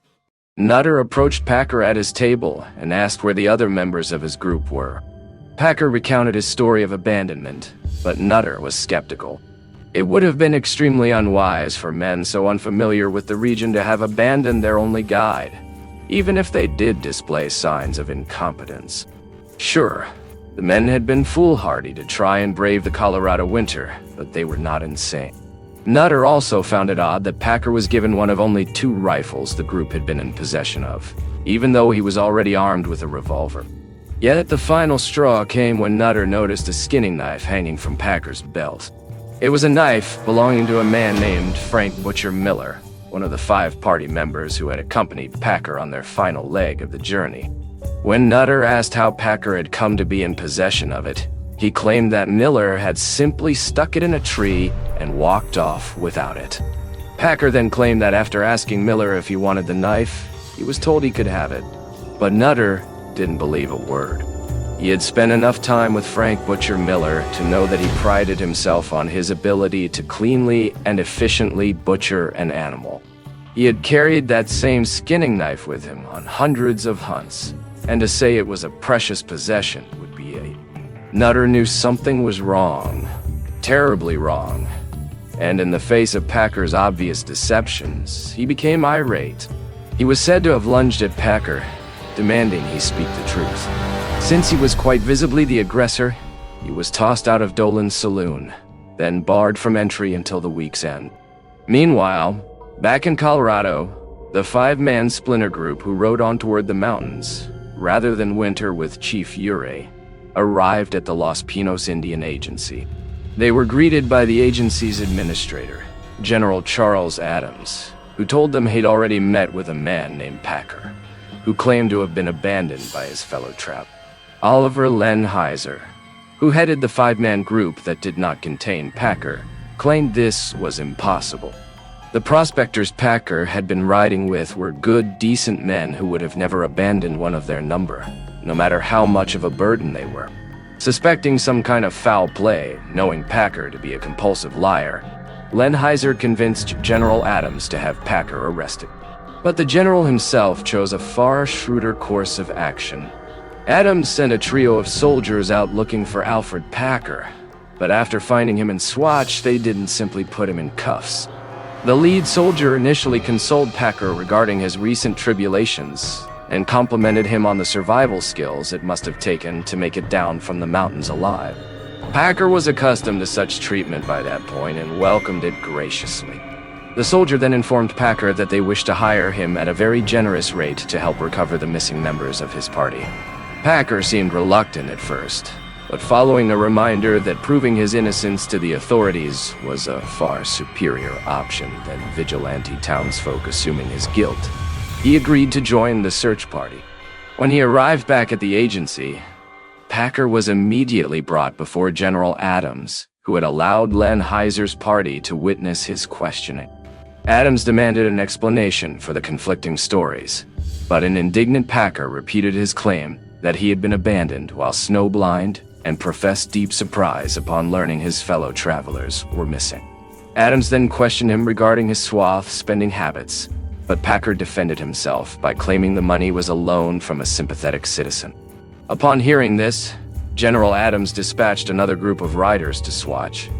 Speaker 1: Nutter approached Packer at his table and asked where the other members of his group were. Packer recounted his story of abandonment, but Nutter was skeptical. It would have been extremely unwise for men so unfamiliar with the region to have abandoned their only guide, even if they did display signs of incompetence. Sure, the men had been foolhardy to try and brave the Colorado winter, but they were not insane. Nutter also found it odd that Packer was given one of only 2 rifles the group had been in possession of, even though he was already armed with a revolver. Yet the final straw came when Nutter noticed a skinning knife hanging from Packer's belt. It was a knife belonging to a man named Frank Butcher Miller, one of the 5 party members who had accompanied Packer on their final leg of the journey. When Nutter asked how Packer had come to be in possession of it, he claimed that Miller had simply stuck it in a tree and walked off without it. Packer then claimed that after asking Miller if he wanted the knife, he was told he could have it. But Nutter didn't believe a word. He had spent enough time with Frank Butcher Miller to know that he prided himself on his ability to cleanly and efficiently butcher an animal. He had carried that same skinning knife with him on hundreds of hunts, and to say it was a precious possession would be a... Nutter knew something was wrong, terribly wrong, and in the face of Packer's obvious deceptions, he became irate. He was said to have lunged at Packer, demanding he speak the truth. Since he was quite visibly the aggressor, he was tossed out of Dolan's Saloon, then barred from entry until the week's end. Meanwhile, back in Colorado, the 5-man splinter group who rode on toward the mountains, rather than winter with Chief Urey, arrived at the Los Pinos Indian Agency. They were greeted by the agency's administrator, General Charles Adams, who told them he'd already met with a man named Packer, who claimed to have been abandoned by his fellow trapper. Oliver Len Heiser, who headed the 5-man group that did not contain Packer, claimed this was impossible. The prospectors Packer had been riding with were good, decent men who would have never abandoned one of their number, no matter how much of a burden they were. Suspecting some kind of foul play, knowing Packer to be a compulsive liar, 𝗧𝗵𝗲𝗁 convinced General Adams to have Packer arrested. But the general himself chose a far shrewder course of action. Adams sent a trio of soldiers out looking for Alfred Packer, but after finding him in Swatch, they didn't simply put him in cuffs. The lead soldier initially consoled Packer regarding his recent tribulations and complimented him on the survival skills it must have taken to make it down from the mountains alive. Packer was accustomed to such treatment by that point and welcomed it graciously. The soldier then informed Packer that they wished to hire him at a very generous rate to help recover the missing members of his party. Packer seemed reluctant at first, but following a reminder that proving his innocence to the authorities was a far superior option than vigilante townsfolk assuming his guilt, he agreed to join the search party. When he arrived back at the agency, Packer was immediately brought before General Adams, who had allowed 𝗧𝗵𝗲𝗁's party to witness his questioning. Adams demanded an explanation for the conflicting stories, but an indignant Packer repeated his claim that he had been abandoned while snowblind and professed deep surprise upon learning his fellow travelers were missing. Adams then questioned him regarding his suave spending habits, but Packer defended himself by claiming the money was a loan from a sympathetic citizen. Upon hearing this, General Adams dispatched another group of riders to Swatch,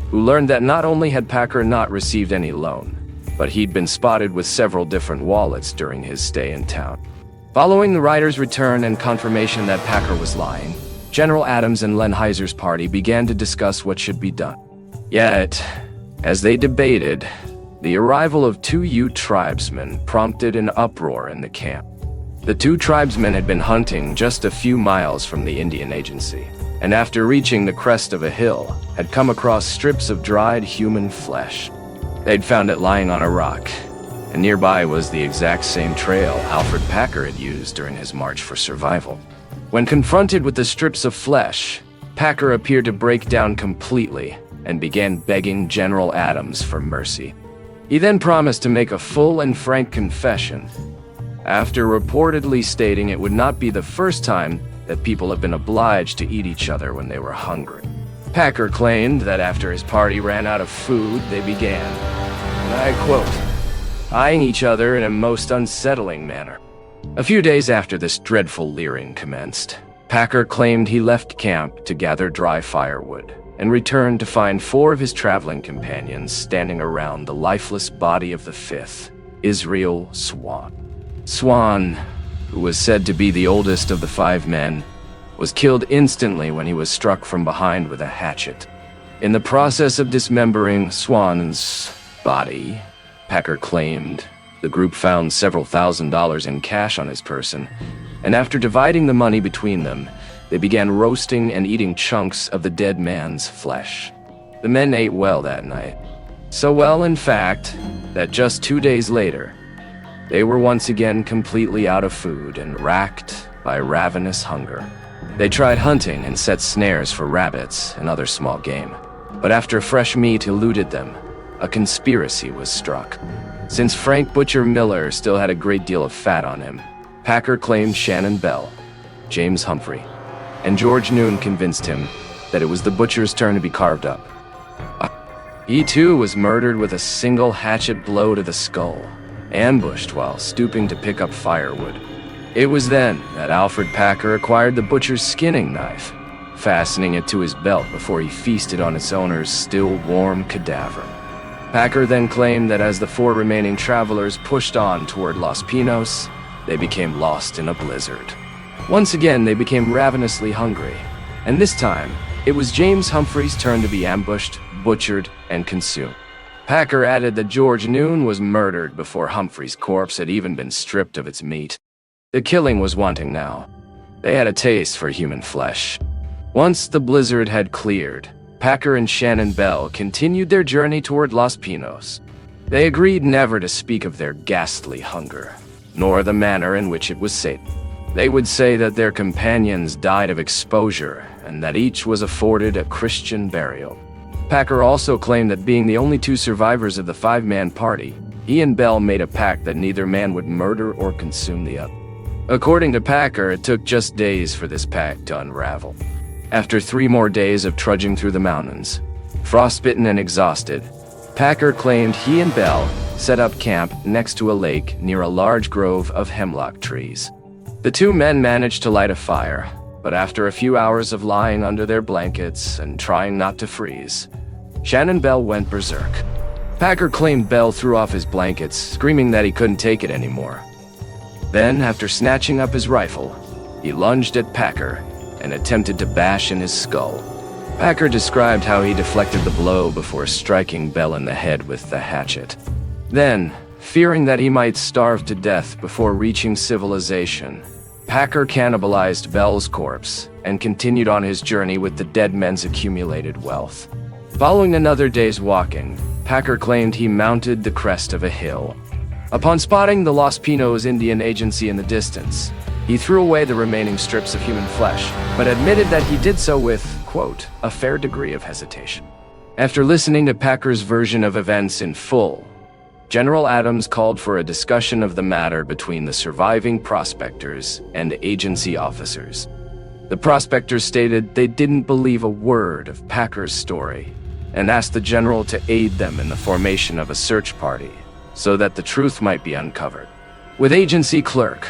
Speaker 1: who learned that not only had Packer not received any loan, but he'd been spotted with several different wallets during his stay in town. Following the riders' return and confirmation that Packer was lying, General Adams and 𝗧𝗵𝗁's party began to discuss what should be done. Yet, as they debated, the arrival of two Ute tribesmen prompted an uproar in the camp. The two tribesmen had been hunting just a few miles from the Indian agency, and after reaching the crest of a hill, had come across strips of dried human flesh. They'd found it lying on a rock, and nearby was the exact same trail Alfred Packer had used during his march for survival. When confronted with the strips of flesh, Packer appeared to break down completely and began begging General Adams for mercy. He then promised to make a full and frank confession, after reportedly stating it would not be the first time that people have been obliged to eat each other when they were hungry. Packer claimed that after his party ran out of food, they began, and I quote, eyeing each other in a most unsettling manner. A few days after this dreadful leering commenced, Packer claimed he left camp to gather dry firewood and returned to find 4 of his traveling companions standing around the lifeless body of the 5th, Israel Swan. Swan, who was said to be the oldest of the 5 men, was killed instantly when he was struck from behind with a hatchet. In the process of dismembering Swan's body, Packer claimed the group found several $1,000s in cash on his person, and after dividing the money between them, they began roasting and eating chunks of the dead man's flesh. The men ate well that night. So well, in fact, that just 2 days later, they were once again completely out of food and racked by ravenous hunger. They tried hunting and set snares for rabbits and other small game, but after fresh meat eluded them, a conspiracy was struck. Since Frank Butcher Miller still had a great deal of fat on him, Packer claimed Shannon Bell, James Humphrey, and George Noon convinced him that it was the butcher's turn to be carved up. He too was murdered with a single hatchet blow to the skull, ambushed while stooping to pick up firewood. It was then that Alfred Packer acquired the butcher's skinning knife, fastening it to his belt before he feasted on its owner's still warm cadaver. Packer then claimed that as the 4 remaining travelers pushed on toward Los Pinos, they became lost in a blizzard. Once again, they became ravenously hungry, and this time, it was James Humphrey's turn to be ambushed, butchered, and consumed. Packer added that George Noon was murdered before Humphrey's corpse had even been stripped of its meat. The killing was wanting now. They had a taste for human flesh. Once the blizzard had cleared, Packer and Shannon Bell continued their journey toward Los Pinos. They agreed never to speak of their ghastly hunger, nor the manner in which it was sated. They would say that their companions died of exposure and that each was afforded a Christian burial. Packer also claimed that being the only 2 survivors of the 5-man party, he and Bell made a pact that neither man would murder or consume the other. According to Packer, it took just days for this pact to unravel. After 3 more days of trudging through the mountains, frostbitten and exhausted, Packer claimed he and Bell set up camp next to a lake near a large grove of hemlock trees. The two men managed to light a fire, but after a few hours of lying under their blankets and trying not to freeze, Shannon Bell went berserk. Packer claimed Bell threw off his blankets, screaming that he couldn't take it anymore. Then, after snatching up his rifle, he lunged at Packer and attempted to bash in his skull. Packer described how he deflected the blow before striking Bell in the head with the hatchet. Then, fearing that he might starve to death before reaching civilization, Packer cannibalized Bell's corpse and continued on his journey with the dead men's accumulated wealth. Following another day's walking, Packer claimed he mounted the crest of a hill. Upon spotting the Los Pinos Indian Agency in the distance, he threw away the remaining strips of human flesh, but admitted that he did so with, quote, a fair degree of hesitation. After listening to Packer's version of events in full, General Adams called for a discussion of the matter between the surviving prospectors and agency officers. The prospectors stated they didn't believe a word of Packer's story and asked the general to aid them in the formation of a search party so that the truth might be uncovered. With agency clerk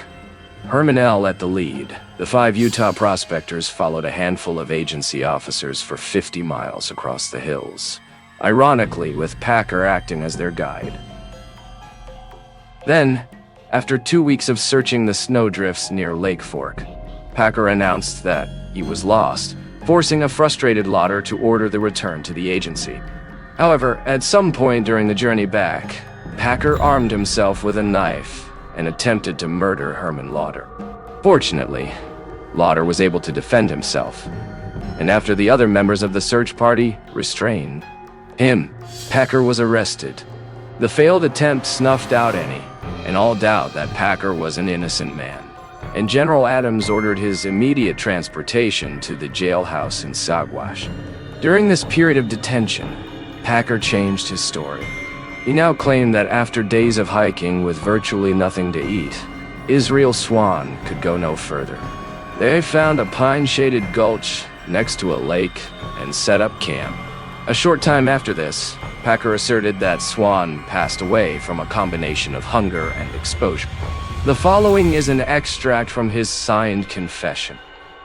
Speaker 1: 𝗧𝗵𝗲𝗀 at the lead, the 5 Utah prospectors followed a handful of agency officers for 50 miles across the hills, ironically with Packer acting as their guide. Then, after 2 weeks of searching the snowdrifts near Lake Fork, Packer announced that he was lost, forcing a frustrated Lauder to order the return to the agency. However, at some point during the journey back, Packer armed himself with a knife and attempted to murder Herman Lauder. Fortunately, Lauder was able to defend himself, and after the other members of the search party restrained him, Packer was arrested. The failed attempt snuffed out any and all doubt that Packer was an innocent man, and General Adams ordered his immediate transportation to the jailhouse in Saguache. During this period of detention, Packer changed his story. He now claimed that after days of hiking with virtually nothing to eat, Israel Swan could go no further. They found a pine-shaded gulch next to a lake and set up camp. A short time after this, Packer asserted that Swan passed away from a combination of hunger and exposure. The following is an extract from his signed confession.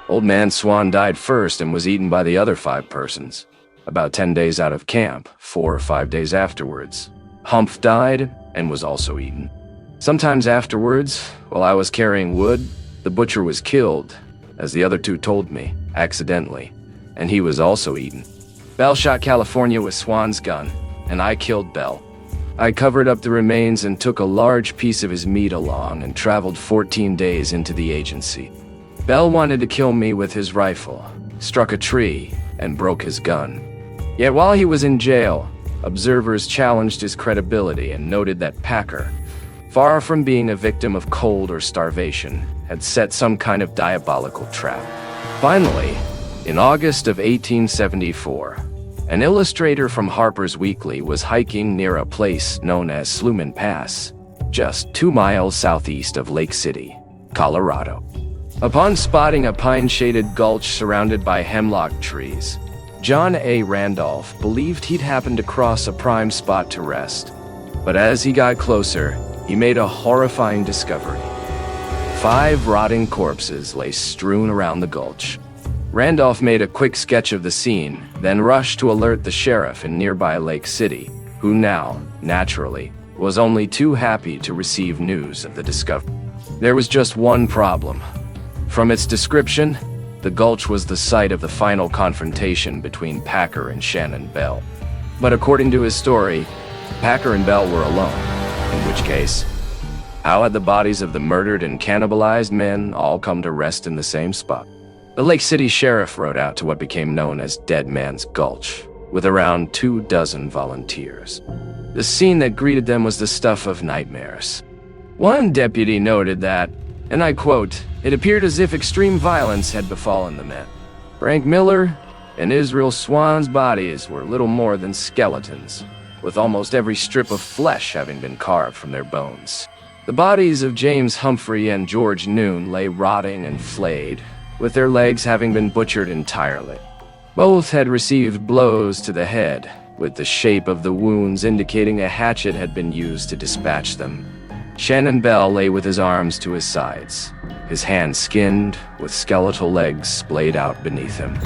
Speaker 1: Old Man Swan died first and was eaten by the other 5 persons. About 10 days out of camp, 4 or 5 days afterwards, Humph died and was also eaten. Sometimes afterwards, while I was carrying wood, the butcher was killed, as the other 2 told me, accidentally, and he was also eaten. Bell shot California with Swan's gun, and I killed Bell. I covered up the remains and took a large piece of his meat along and traveled 14 days into the agency. Bell wanted to kill me with his rifle, struck a tree, and broke his gun. Yet while he was in jail, observers challenged his credibility and noted that Packer, far from being a victim of cold or starvation, had set some kind of diabolical trap. Finally, in August of 1874, an illustrator from Harper's Weekly was hiking near a place known as 𝗧𝗵𝗲𝗀𝗀 Pass, just 2 miles southeast of Lake City, Colorado. Upon spotting a pine-shaded gulch surrounded by hemlock trees, John A. Randolph believed he'd happened to cross a prime spot to rest. But as he got closer, he made a horrifying discovery. 5 rotting corpses lay strewn around the gulch. Randolph made a quick sketch of the scene, then rushed to alert the sheriff in nearby Lake City, who now, naturally, was only too happy to receive news of the discovery. There was just one problem. From its description, the gulch was the site of the final confrontation between Packer and Shannon Bell. But according to his story, Packer and Bell were alone, in which case, how had the bodies of the murdered and cannibalized men all come to rest in the same spot? The Lake City sheriff rode out to what became known as Dead Man's Gulch, with around 24 volunteers. The scene that greeted them was the stuff of nightmares. One deputy noted that, and I quote, "It appeared as if extreme violence had befallen the men. Frank Miller and Israel Swan's bodies were little more than skeletons, with almost every strip of flesh having been carved from their bones. The bodies of James Humphrey and George Noon lay rotting and flayed, with their legs having been butchered entirely. Both had received blows to the head, with the shape of the wounds indicating a hatchet had been used to dispatch them. Shannon Bell lay with his arms to his sides, his hands skinned, with skeletal legs splayed out beneath him.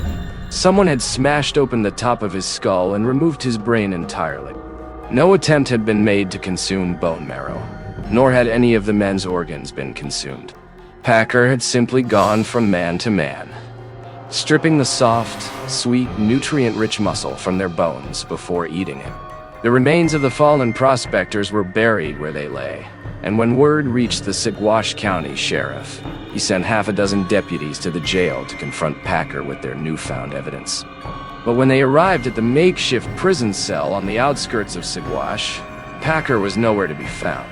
Speaker 1: Someone had smashed open the top of his skull and removed his brain entirely. No attempt had been made to consume bone marrow, nor had any of the men's organs been consumed. Packer had simply gone from man to man, stripping the soft, sweet, nutrient-rich muscle from their bones before eating it. The remains of the fallen prospectors were buried where they lay, and when word reached the 𝗥𝗲𝗿 County sheriff, he sent half a dozen deputies to the jail to confront Packer with their newfound evidence. But when they arrived at the makeshift prison cell on the outskirts of 𝗥𝗲𝗿, Packer was nowhere to be found.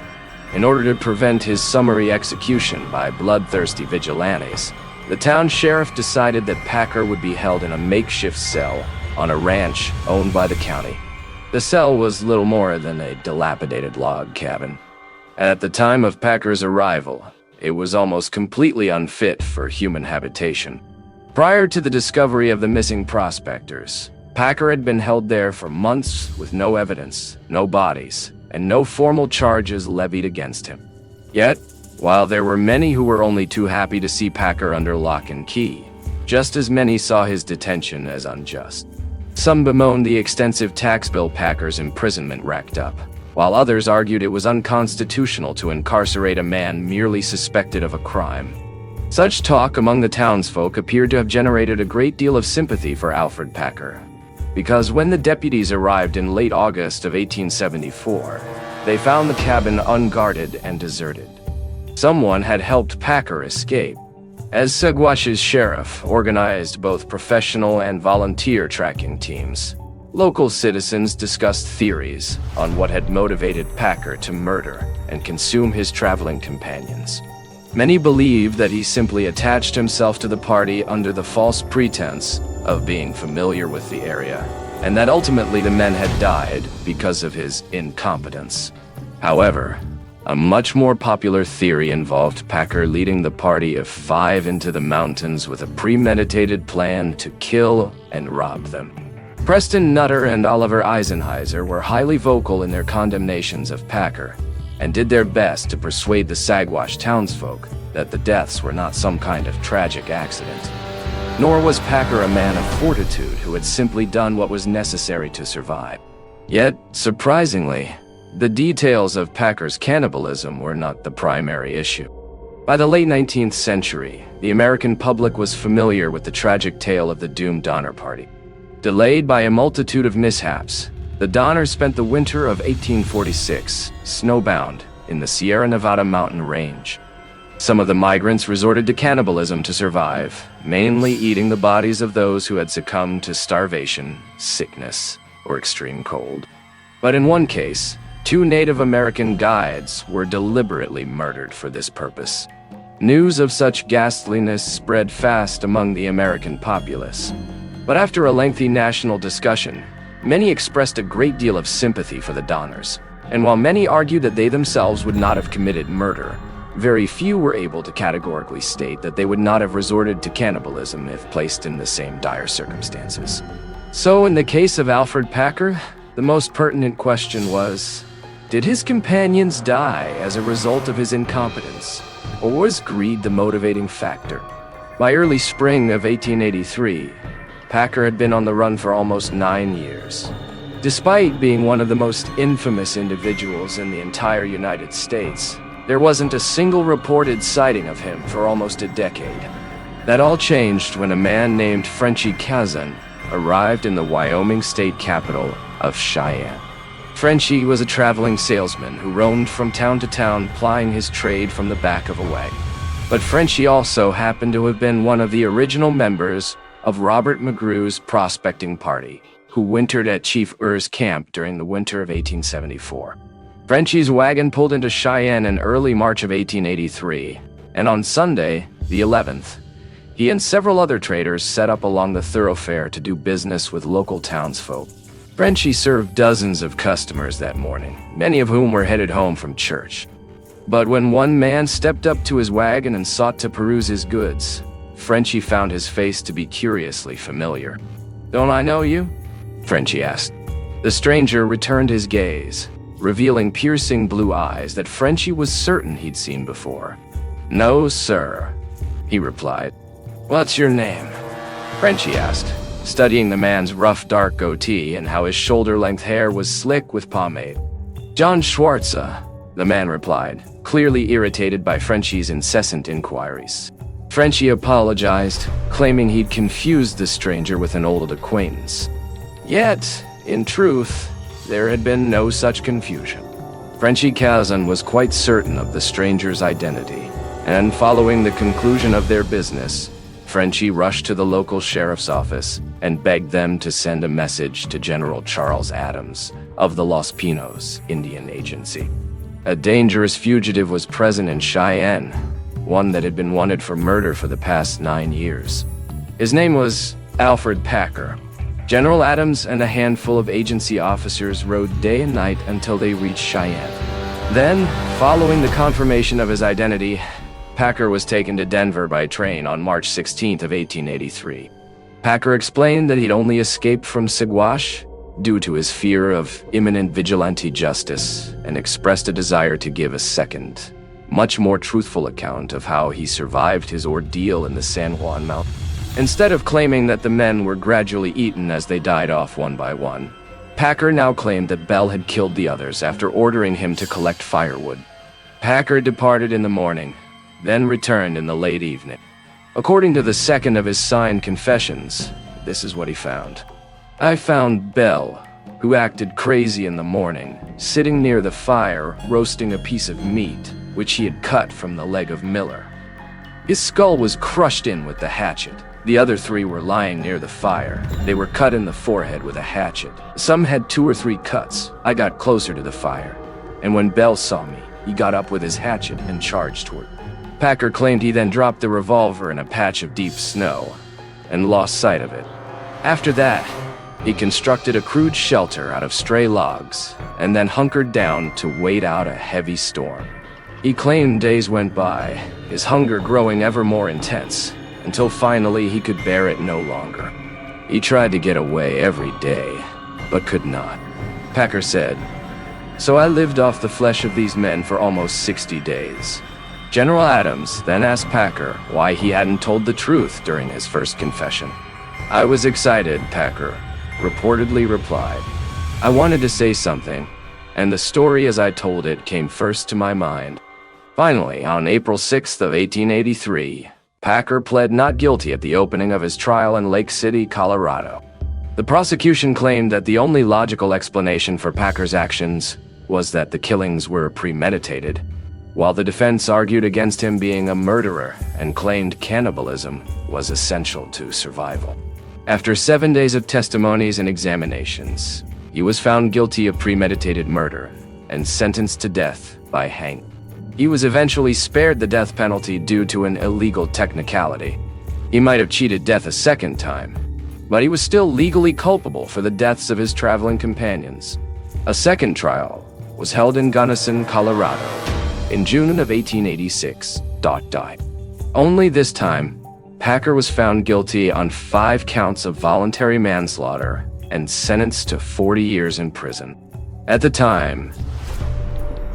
Speaker 1: In order to prevent his summary execution by bloodthirsty vigilantes, the town sheriff decided that Packer would be held in a makeshift cell on a ranch owned by the county. The cell was little more than a dilapidated log cabin. At the time of Packer's arrival, it was almost completely unfit for human habitation. Prior to the discovery of the missing prospectors, Packer had been held there for months with no evidence, no bodies, and no formal charges levied against him. Yet, while there were many who were only too happy to see Packer under lock and key, just as many saw his detention as unjust. Some bemoaned the extensive tax bill Packer's imprisonment racked up, while others argued it was unconstitutional to incarcerate a man merely suspected of a crime. Such talk among the townsfolk appeared to have generated a great deal of sympathy for Alfred Packer, because when the deputies arrived in late August of 1874, they found the cabin unguarded and deserted. Someone had helped Packer escape, as 𝗥𝗲𝗿's sheriff organized both professional and volunteer tracking teams. Local citizens discussed theories on what had motivated Packer to murder and consume his traveling companions. Many believed that he simply attached himself to the party under the false pretense of being familiar with the area, and that ultimately the men had died because of his incompetence. However, a much more popular theory involved Packer leading the party of 5 into the mountains with a premeditated plan to kill and rob them. Preston Nutter and Oliver Eisenheiser were highly vocal in their condemnations of Packer, and did their best to persuade the 𝗥𝗏 townsfolk that the deaths were not some kind of tragic accident. Nor was Packer a man of fortitude who had simply done what was necessary to survive. Yet, surprisingly, the details of Packer's cannibalism were not the primary issue. By the late 19th century, the American public was familiar with the tragic tale of the doomed Donner Party. Delayed by a multitude of mishaps, the Donners spent the winter of 1846 snowbound in the Sierra Nevada mountain range. Some of the migrants resorted to cannibalism to survive, mainly eating the bodies of those who had succumbed to starvation, sickness, or extreme cold. But in one case, 2 Native American guides were deliberately murdered for this purpose. News of such ghastliness spread fast among the American populace. But after a lengthy national discussion, many expressed a great deal of sympathy for the Donners, and while many argued that they themselves would not have committed murder, very few were able to categorically state that they would not have resorted to cannibalism if placed in the same dire circumstances. So in the case of Alfred Packer, the most pertinent question was, did his companions die as a result of his incompetence, or was greed the motivating factor? By early spring of 1883, Packer had been on the run for almost 9 years. Despite being one of the most infamous individuals in the entire United States, there wasn't a single reported sighting of him for almost a decade. That all changed when a man named 𝗥𝗲𝗿 arrived in the Wyoming state capital of Cheyenne. 𝗥𝗲𝗿 was a traveling salesman who roamed from town to town plying his trade from the back of a wagon. But 𝗥𝗲𝗿 also happened to have been one of the original members of Robert McGrew's prospecting party, who wintered at Chief Ear's camp during the winter of 1874. 𝗥𝗲𝗿's wagon pulled into Cheyenne in early March of 1883, and on Sunday, the 11th, he and several other traders set up along the thoroughfare to do business with local townsfolk. 𝗥𝗲𝗿 served dozens of customers that morning, many of whom were headed home from church. But when one man stepped up to his wagon and sought to peruse his goods, 𝗥𝗲𝗿 found his face to be curiously familiar. "Don't I know you?" 𝗥𝗲𝗿 asked. The stranger returned his gaze, revealing piercing blue eyes that Frenchie was certain he'd seen before. "No, sir," he replied. "What's your name?" Frenchie asked, studying the man's rough dark goatee and how his shoulder-length hair was slick with pomade. "John 𝗧𝗏𝗂𝗃," the man replied, clearly irritated by Frenchie's incessant inquiries. Frenchie apologized, claiming he'd confused the stranger with an old acquaintance. Yet, in truth, there had been no such confusion. Frenchie Kazan was quite certain of the stranger's identity, and following the conclusion of their business, Frenchie rushed to the local sheriff's office and begged them to send a message to General Charles Adams of the Los Pinos Indian Agency. A dangerous fugitive was present in Cheyenne, one that had been wanted for murder for the past 9 years. His name was Alfred Packer. General Adams and a handful of agency officers rode day and night until they reached Cheyenne. Then, following the confirmation of his identity, Packer was taken to Denver by train on March 16th of 1883. Packer explained that he'd only escaped from Saguache due to his fear of imminent vigilante justice and expressed a desire to give a second, much more truthful account of how he survived his ordeal in the San Juan Mountains. Instead of claiming that the men were gradually eaten as they died off one by one, Packer now claimed that Bell had killed the others after ordering him to collect firewood. Packer departed in the morning, then returned in the late evening. According to the second of his signed confessions, this is what he found. "I found Bell, who acted crazy in the morning, sitting near the fire roasting a piece of meat, which he had cut from the leg of Miller. His skull was crushed in with the hatchet. The other 3 were lying near the fire. They were cut in the forehead with a hatchet. Some had 2 or 3 cuts. I got closer to the fire, and when Bell saw me, he got up with his hatchet and charged toward me." Packer claimed he then dropped the revolver in a patch of deep snow and lost sight of it. After that, he constructed a crude shelter out of stray logs and then hunkered down to wait out a heavy storm. He claimed days went by, his hunger growing ever more intense, until finally he could bear it no longer. He tried to get away every day, but could not. Packer said, "So I lived off the flesh of these men for almost 60 days. General Adams then asked Packer why he hadn't told the truth during his first confession. "I was excited," Packer reportedly replied. "I wanted to say something, and the story as I told it came first to my mind." Finally, on April 6th of 1883, Packer pled not guilty at the opening of his trial in Lake City, Colorado. The prosecution claimed that the only logical explanation for Packer's actions was that the killings were premeditated, while the defense argued against him being a murderer and claimed cannibalism was essential to survival. After 7 days of testimonies and examinations, he was found guilty of premeditated murder and sentenced to death by hanging. He was eventually spared the death penalty due to an illegal technicality. He might have cheated death a second time, but he was still legally culpable for the deaths of his traveling companions. A second trial was held in Gunnison, Colorado, in June of 1886. Only this time, Packer was found guilty on 5 counts of voluntary manslaughter and sentenced to 40 years in prison. At the time,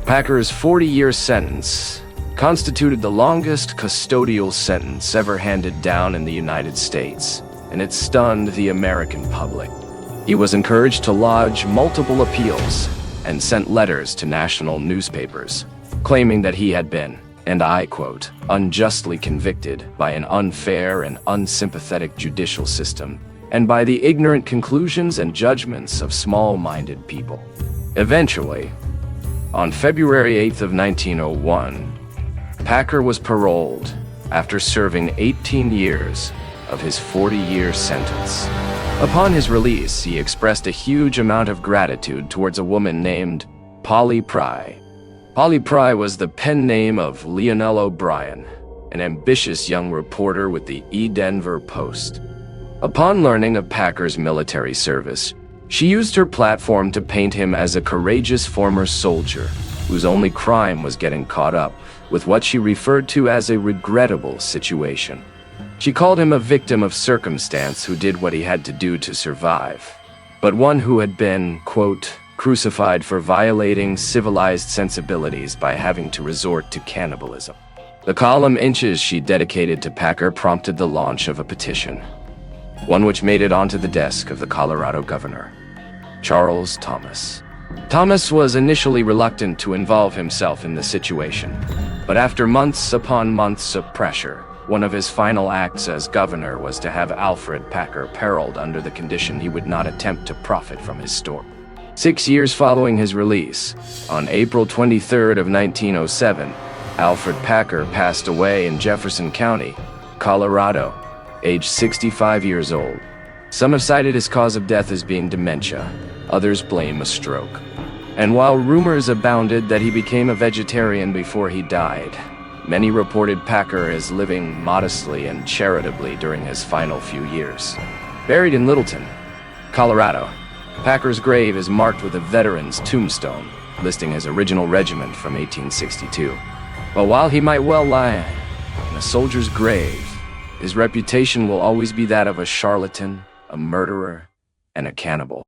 Speaker 1: Packer's 40-year sentence constituted the longest custodial sentence ever handed down in the United States, and it stunned the American public. He was encouraged to lodge multiple appeals and sent letters to national newspapers, claiming that he had been, and I quote, "unjustly convicted by an unfair and unsympathetic judicial system, and by the ignorant conclusions and judgments of small-minded people." Eventually, on February 8th of 1901, Packer was paroled after serving 18 years of his 40-year sentence. Upon his release, he expressed a huge amount of gratitude towards a woman named Polly Pry. Polly Pry was the pen name of Lionel O'Brien, an ambitious young reporter with the Denver Post. Upon learning of Packer's military service, she used her platform to paint him as a courageous former soldier whose only crime was getting caught up with what she referred to as a regrettable situation. She called him a victim of circumstance who did what he had to do to survive. but one who had been, quote, crucified for violating civilized sensibilities by having to resort to cannibalism. The column inches she dedicated to Packer prompted the launch of a petition, one which made it onto the desk of the Colorado governor, Charles Thomas. Thomas was initially reluctant to involve himself in the situation, but after months upon months of pressure, one of his final acts as governor was to have Alfred Packer paroled under the condition he would not attempt to profit from his story. 6 years following his release, on April 23rd of 1907, Alfred Packer passed away in Jefferson County, Colorado, aged 65 years old. Some have cited his cause of death as being dementia, others blame a stroke. And while rumors abounded that he became a vegetarian before he died, many reported Packer as living modestly and charitably during his final few years. Buried in Littleton, Colorado, Packer's grave is marked with a veteran's tombstone, listing his original regiment from 1862. But while he might well lie in a soldier's grave, his reputation will always be that of a charlatan, a murderer, and a cannibal.